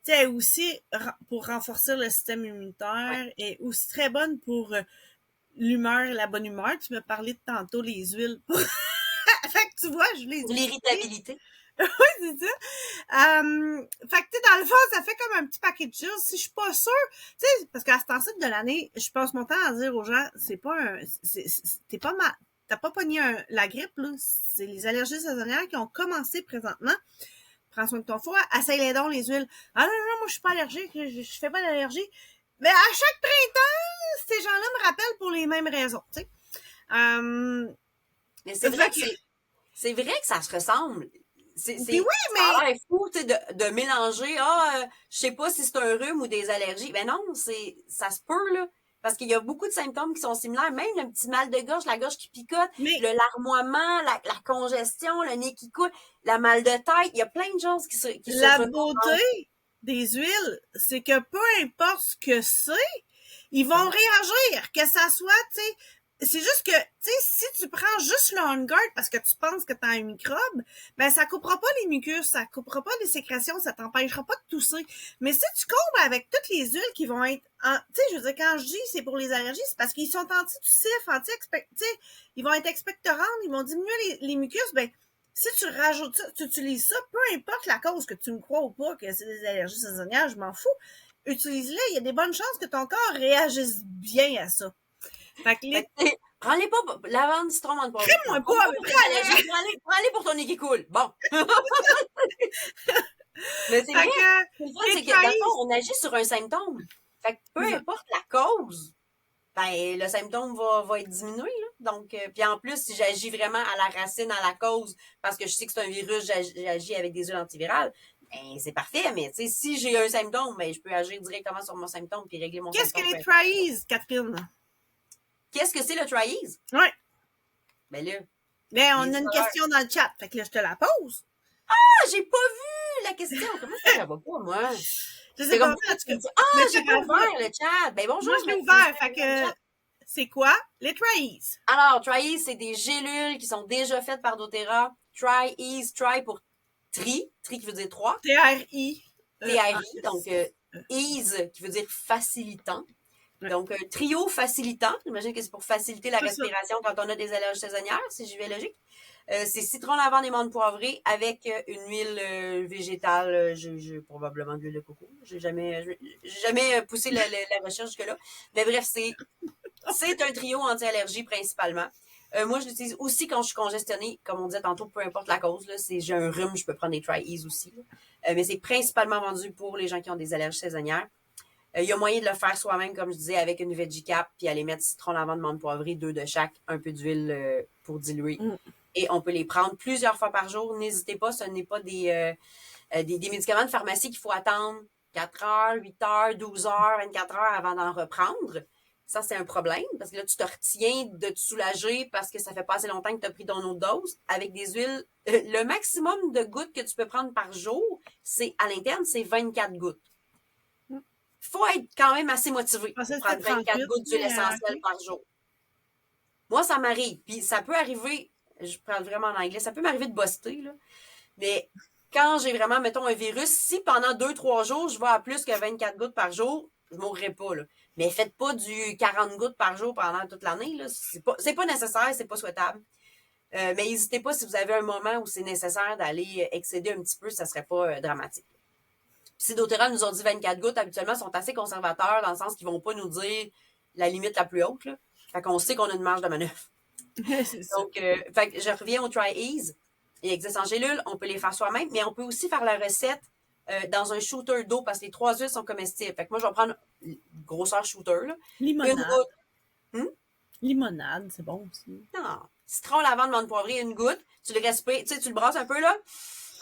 Tu sais, aussi pour renforcer le système immunitaire et aussi très bonne pour l'humeur et la bonne humeur. Tu me parlais de tantôt les huiles. Fait que tu vois, je les dis. L'irritabilité. Oui, c'est ça. Fait que, tu sais, dans le fond, ça fait comme un petit paquet de choses. Si je suis pas sûre, tu sais, parce qu'à ce temps-ci de l'année, je passe mon temps à dire aux gens, c'est pas un, t'as pas pogné la grippe, là. C'est les allergies saisonnières qui ont commencé présentement. Prends soin de ton foie, essaye-les donc, les huiles. Ah non, moi, je suis pas allergique, je fais pas d'allergie. Mais à chaque printemps, ces gens-là me rappellent pour les mêmes raisons, tu sais. Mais c'est vrai que ça se ressemble. Oui, mais ça a l'air fou, tu sais, de mélanger, je sais pas si c'est un rhume ou des allergies. Ben non, ça se peut, là. Parce qu'il y a beaucoup de symptômes qui sont similaires, même le petit mal de gorge, la gorge qui picote, Mais larmoiement, la congestion, le nez qui coule, la mal de tête, il y a plein de choses qui se la retrouvent. beauté des huiles, c'est que peu importe ce que c'est, ils vont réagir, que ça soit, tu sais, c'est juste que, tu sais, si tu prends juste le On Guard parce que tu penses que t'as un microbe, ben ça coupera pas les mucus, ça coupera pas les sécrétions, ça t'empêchera pas de tousser. Mais si tu combes avec toutes les huiles qui vont être, tu sais, je veux dire, quand je dis c'est pour les allergies, c'est parce qu'ils sont antitussifs, tu sais, ils vont être expectorants, ils vont diminuer les mucus, ben si tu rajoutes ça, tu utilises ça, peu importe la cause, que tu me crois ou pas, que c'est des allergies saisonnières, je m'en fous. Utilise-les, il y a des bonnes chances que ton corps réagisse bien à ça. Fait que les... Prends-les pas, lavande, citron, menthe poivrée. Crée-moi pas, mais prends-les pour ton nez qui coule. Bon. Mais c'est vrai. C'est que, dans le fond, on agit sur un symptôme. Fait que peu importe la cause, ben, le symptôme va être diminué, là. Donc, puis en plus, si j'agis vraiment à la racine, à la cause, parce que je sais que c'est un virus, j'agis avec des huiles antivirales, ben, c'est parfait. Mais, tu sais, si j'ai un symptôme, ben, je peux agir directement sur mon symptôme puis régler mon symptôme. Qu'est-ce que les Tri-Ease, Catherine? Qu'est-ce que c'est le Tri-Ease? Ouais. Ben là. Ben, on a une question dans le chat. Fait que là, je te la pose. Ah, j'ai pas vu la question. Comment ça, ça va pas, moi? Je sais pas. J'ai pas ouvert le chat. Ben, bonjour. Moi, je l'ai ouvert. Fait que, c'est quoi? Les Tri-Ease. Alors, Tri-Ease, c'est des gélules qui sont déjà faites par doTERRA. Tri-Ease, try pour tri qui veut dire 3. T-R-I. T-R-I, donc ease qui veut dire facilitant. Donc, un trio facilitant. J'imagine que c'est pour faciliter la respiration quand on a des allergies saisonnières, si j'y vais logique. C'est citron, lavande et menthe poivrée avec une huile végétale, probablement de l'huile de coco. J'ai jamais poussé la recherche jusque-là. Mais bref, c'est un trio anti-allergie principalement. Moi, je l'utilise aussi quand je suis congestionnée. Comme on disait tantôt, peu importe la cause, là, si j'ai un rhume, je peux prendre des Tri-Ease aussi. Mais c'est principalement vendu pour les gens qui ont des allergies saisonnières. Il y a moyen de le faire soi-même, comme je disais, avec une veggie cap, puis aller mettre citron, lavande, menthe poivrée, 2 de chaque, un peu d'huile pour diluer. Et on peut les prendre plusieurs fois par jour. N'hésitez pas, ce n'est pas des médicaments de pharmacie qu'il faut attendre 4 heures, 8 heures, 12 heures, 24 heures avant d'en reprendre. Ça, c'est un problème, parce que là, tu te retiens de te soulager parce que ça fait pas assez longtemps que tu as pris ton autre dose. Avec des huiles, le maximum de gouttes que tu peux prendre par jour, c'est à l'interne, c'est 24 gouttes. Faut être quand même assez motivé pour prendre 24 gouttes d'huile essentielle par jour. Moi, ça m'arrive. Puis ça peut arriver, je parle vraiment en anglais, ça peut m'arriver de buster, là. Mais quand j'ai vraiment, mettons, un virus, si pendant 2-3 jours, je vais à plus que 24 gouttes par jour, je mourrai pas, là. Mais faites pas du 40 gouttes par jour pendant toute l'année, là. C'est pas nécessaire, c'est pas souhaitable. Mais n'hésitez pas si vous avez un moment où c'est nécessaire d'aller excéder un petit peu, ça serait pas dramatique. Si doTERRA nous ont dit 24 gouttes, habituellement, sont assez conservateurs dans le sens qu'ils vont pas nous dire la limite la plus haute, là. Fait qu'on sait qu'on a une marge de manœuvre. Donc, fait que je reviens au Tri-Ease. Il existe en gélule, on peut les faire soi-même, mais on peut aussi faire la recette dans un shooter d'eau parce que les 3 huiles sont comestibles. Fait que moi, je vais prendre une grosseur shooter, là. Limonade. Une goutte. Limonade, c'est bon aussi. Non. Citron, lavande, menthe poivrée, une goutte. Tu le respires, tu sais, tu le brasses un peu, là.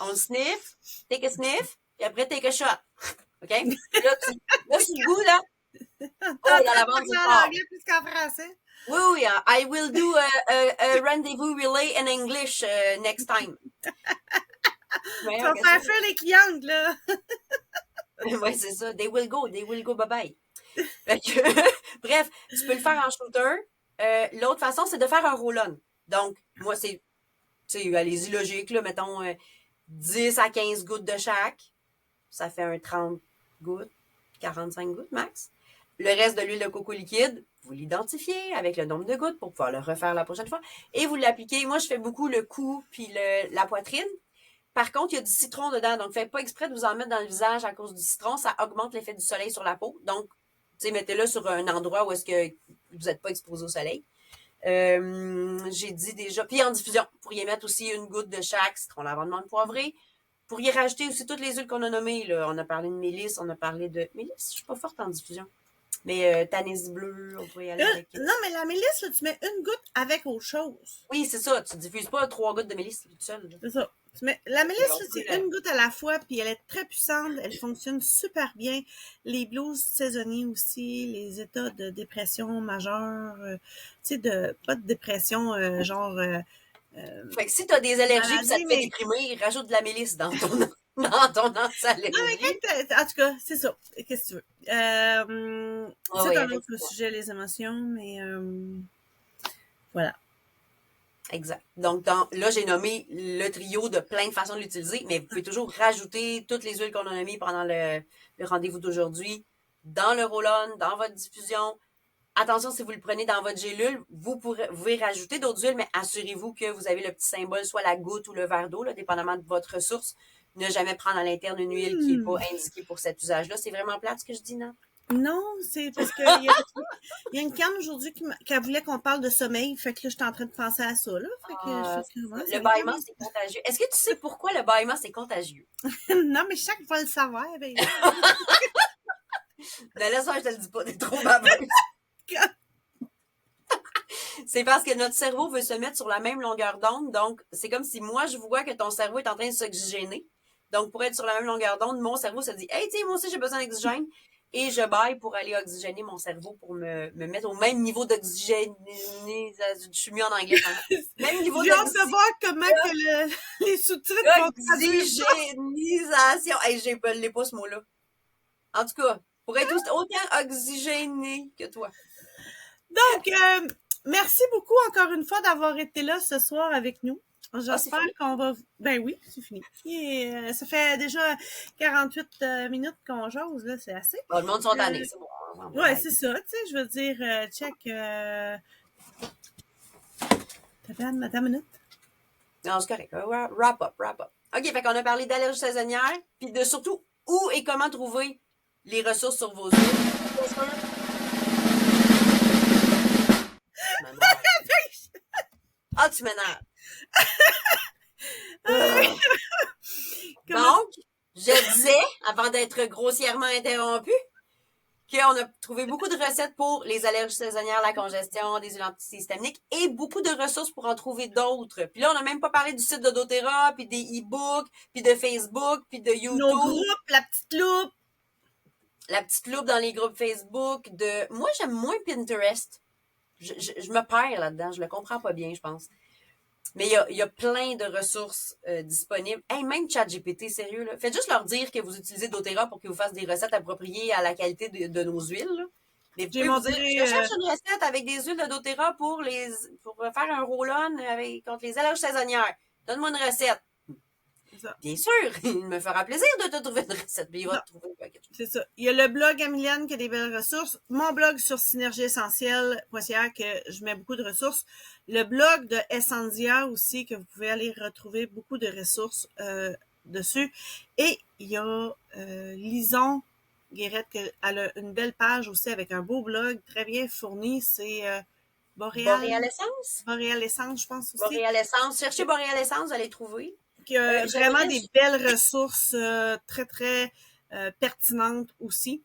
On le sniff. Take a sniff. Et après, take a shot. OK? Là, sur le goût, là. Oh, la lavande, c'est fort. En anglais plus qu'en français. Oui, I will do a rendezvous relay in English next time. Tu vas faire fuir les clientes, là. Oui, c'est ça. They will go, bye-bye. Bref, tu peux le faire en shooter. L'autre façon, c'est de faire un roll-on. Donc, moi, c'est, tu sais, allez-y logique, là, mettons 10 à 15 gouttes de chaque. Ça fait un 30 gouttes, 45 gouttes max. Le reste de l'huile de coco liquide, vous l'identifiez avec le nombre de gouttes pour pouvoir le refaire la prochaine fois. Et vous l'appliquez. Moi, je fais beaucoup le cou puis la poitrine. Par contre, il y a du citron dedans. Donc, faites pas exprès de vous en mettre dans le visage à cause du citron. Ça augmente l'effet du soleil sur la peau. Donc, tu sais, mettez-le sur un endroit où est-ce que vous n'êtes pas exposé au soleil. J'ai dit déjà. Puis en diffusion, vous pourriez mettre aussi une goutte de chaque citron, lavande, menthe poivrée. Vous pourriez rajouter aussi toutes les huiles qu'on a nommées. Là. On a parlé de mélisse, on a parlé de... Mélisse, je suis pas forte en diffusion. Mais Tanis bleu, on pourrait y aller avec... Non, mais la mélisse, là, tu mets une goutte avec autre chose. Oui, c'est ça. Tu diffuses pas 3 gouttes de mélisse tout seul. C'est ça. Mais la mélisse, là, c'est une goutte à la fois, puis elle est très puissante, elle fonctionne super bien. Les blues saisonniers aussi, les états de dépression majeure, tu sais, pas de dépression Fait que si t'as des allergies et ça te fait mais... déprimer, rajoute de la mélisse dans ton dans ton anti-allergie. Non, mais en tout cas, c'est ça. Qu'est-ce que tu veux? C'est un autre sujet, les émotions, mais voilà. Exact. Donc, là, j'ai nommé le trio de plein de façons de l'utiliser, mais vous pouvez toujours rajouter toutes les huiles qu'on a nommées pendant le rendez-vous d'aujourd'hui dans le roll-on, dans votre diffusion. Attention, si vous le prenez dans votre gélule, vous pouvez rajouter d'autres huiles, mais assurez-vous que vous avez le petit symbole, soit la goutte ou le verre d'eau, là, dépendamment de votre ressource. Ne jamais prendre à l'interne une huile qui n'est pas indiquée pour cet usage-là. C'est vraiment plate ce que je dis, non? Non, c'est parce que il y a une canne aujourd'hui qui voulait qu'on parle de sommeil, fait que là, j'étais en train de penser à ça, là. Fait que le bâillement, c'est contagieux. Est-ce que tu sais pourquoi le bâillement, c'est contagieux? Non, mais chaque fois le savoir, ben... Laisse je te le dis pas, t'es trop baveuse. C'est parce que notre cerveau veut se mettre sur la même longueur d'onde. Donc, c'est comme si moi, je vois que ton cerveau est en train de s'oxygéner. Donc, pour être sur la même longueur d'onde, mon cerveau se dit « Hey, tiens, moi aussi, j'ai besoin d'oxygène. » Et je baille pour aller oxygéner mon cerveau pour me mettre au même niveau d'oxygène. Je suis mieux en anglais. Même niveau d'oxygénisation. J'ai hâte de voir comment que les sous-titres vont oxygénisation. Hey, je l'ai pas ce mot-là. En tout cas, pour être autant oxygéné que toi. Donc, merci beaucoup encore une fois d'avoir été là ce soir avec nous. J'espère qu'on va... Ben oui, c'est fini. Et, ça fait déjà 48 minutes qu'on jase, là, c'est assez. Bon, le monde sont tannés, c'est bon. Ouais, c'est ça, tu sais, je veux dire, check... T'as une minute? Non, c'est correct. Wrap up. OK, fait qu'on a parlé d'allergies saisonnières, puis de surtout où et comment trouver les ressources sur vos huiles. Ah, tu m'énerves. Donc, je disais, avant d'être grossièrement interrompue, qu'on a trouvé beaucoup de recettes pour les allergies saisonnières, la congestion, des huiles antihistaminiques et beaucoup de ressources pour en trouver d'autres. Puis là, on n'a même pas parlé du site de doTERRA, puis des e-books, puis de Facebook, puis de YouTube. Nos groupes, la petite loupe. La petite loupe dans les groupes Facebook. Moi, j'aime moins Pinterest. Je me perds là-dedans. Je le comprends pas bien, je pense. Mais il y a plein de ressources disponibles. Hey, même ChatGPT, sérieux, là. Faites juste leur dire que vous utilisez doTERRA pour qu'ils vous fassent des recettes appropriées à la qualité de nos huiles. Là. Mais vous pouvez vous dire, je cherche une recette avec des huiles de doTERRA pour faire un roll-on contre les allergies saisonnières. Donne-moi une recette. Bien sûr, il me fera plaisir de te trouver une recette, mais il va te trouver quelque chose. C'est ça. Il y a le blog Amiliane qui a des belles ressources. Mon blog sur synergieessentielle.ca que je mets beaucoup de ressources. Le blog de Essendia aussi que vous pouvez aller retrouver beaucoup de ressources dessus. Et il y a Lison Guérette qui a une belle page aussi avec un beau blog très bien fourni. C'est Boréal Essence? Boréal Essence, je pense aussi. Boréal Essence. Cherchez Boréal Essence, vous allez trouver. Qui a vraiment des belles ressources très, très pertinentes aussi.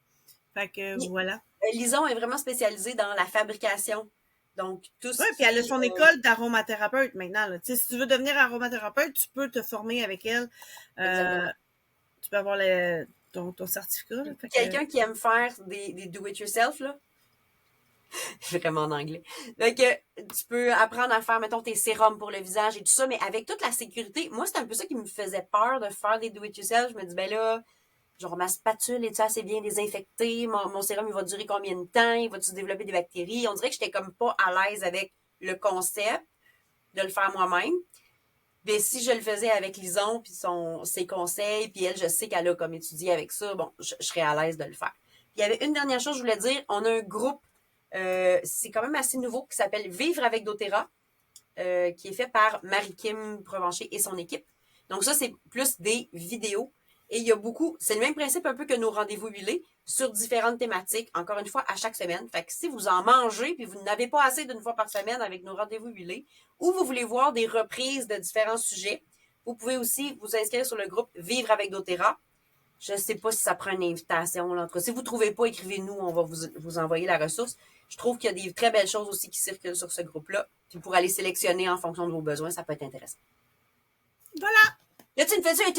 Fait que voilà. Lison est vraiment spécialisée dans la fabrication. Donc, tout ça. Oui, puis elle a son école d'aromathérapeute maintenant. Là. Si tu veux devenir aromathérapeute, tu peux te former avec elle. Tu peux avoir ton certificat. Quelqu'un qui aime faire des do-it-yourself, là. Je suis vraiment en anglais. Donc, tu peux apprendre à faire, mettons, tes sérums pour le visage et tout ça, mais avec toute la sécurité. Moi, c'est un peu ça qui me faisait peur de faire des do-it-yourself. Je me dis, ben là, genre, ma spatule est-tu assez bien désinfectée? Mon sérum, il va durer combien de temps? Il va-tu développer des bactéries? On dirait que j'étais comme pas à l'aise avec le concept de le faire moi-même. Mais si je le faisais avec Lison, puis ses conseils, puis elle, je sais qu'elle a comme étudié avec ça, bon, je serais à l'aise de le faire. Puis, il y avait une dernière chose que je voulais dire. On a un groupe, c'est quand même assez nouveau, qui s'appelle Vivre avec doTERRA, qui est fait par Marie-Kim Provencher et son équipe. Donc ça, c'est plus des vidéos. Et il y a beaucoup, c'est le même principe un peu que nos rendez-vous huilés sur différentes thématiques, encore une fois, à chaque semaine. Fait que si vous en mangez puis vous n'avez pas assez d'une fois par semaine avec nos rendez-vous huilés, ou vous voulez voir des reprises de différents sujets, vous pouvez aussi vous inscrire sur le groupe Vivre avec doTERRA. Je ne sais pas si ça prend une invitation. Là. En tout cas, si vous ne trouvez pas, écrivez-nous, on va vous envoyer la ressource. Je trouve qu'il y a des très belles choses aussi qui circulent sur ce groupe-là. Puis pour aller sélectionner en fonction de vos besoins, ça peut être intéressant. Voilà! Là, tu me fais ça et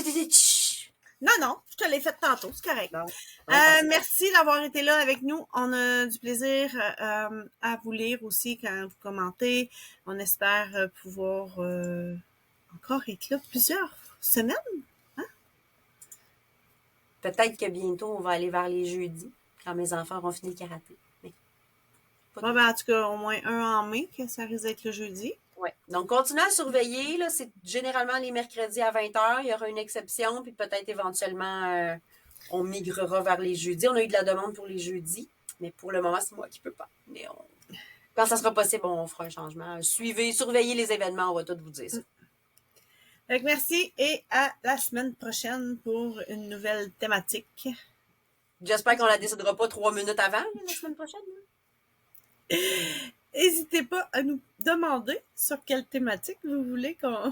Non, je te l'ai fait tantôt, c'est correct. Non. Merci d'avoir été là avec nous. On a du plaisir à vous lire aussi quand vous commentez. On espère pouvoir encore être là plusieurs semaines. Hein? Peut-être que bientôt, on va aller vers les jeudis, quand mes enfants auront fini le karaté. Bon, ben, en tout cas, au moins un en mai, que ça risque d'être le jeudi. Oui. Donc, continuez à surveiller. Là, c'est généralement les mercredis à 20h. Il y aura une exception, puis peut-être éventuellement, on migrera vers les jeudis. On a eu de la demande pour les jeudis, mais pour le moment, c'est moi qui ne peux pas. Mais quand ça sera possible, on fera un changement. Surveillez les événements, on va tout vous dire ça. Donc, merci et à la semaine prochaine pour une nouvelle thématique. J'espère qu'on la décidera pas 3 minutes avant, la semaine prochaine. N'hésitez pas à nous demander sur quelle thématique vous voulez qu'on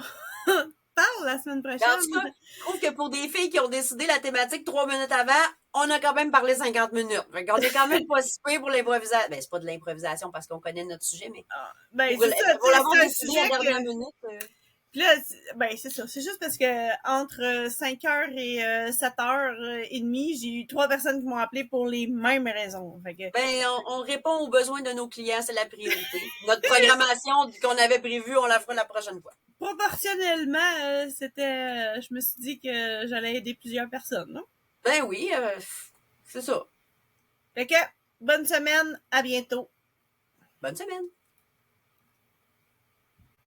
parle la semaine prochaine. En tout cas, je trouve que pour des filles qui ont décidé la thématique 3 minutes avant, on a quand même parlé 50 minutes. Fait qu'on est quand même pas si peu pour l'improvisation. Ben, c'est pas de l'improvisation parce qu'on connaît notre sujet, mais pour l'avoir décidé à la dernière minute. Puis là, ben c'est ça. C'est juste parce que entre 5h et 7h30, j'ai eu 3 personnes qui m'ont appelé pour les mêmes raisons. Fait que... Ben, on répond aux besoins de nos clients, c'est la priorité. Notre programmation qu'on avait prévue, on la fera la prochaine fois. Proportionnellement, je me suis dit que j'allais aider plusieurs personnes, non? Ben oui, c'est ça. Fait que, bonne semaine, à bientôt. Bonne semaine.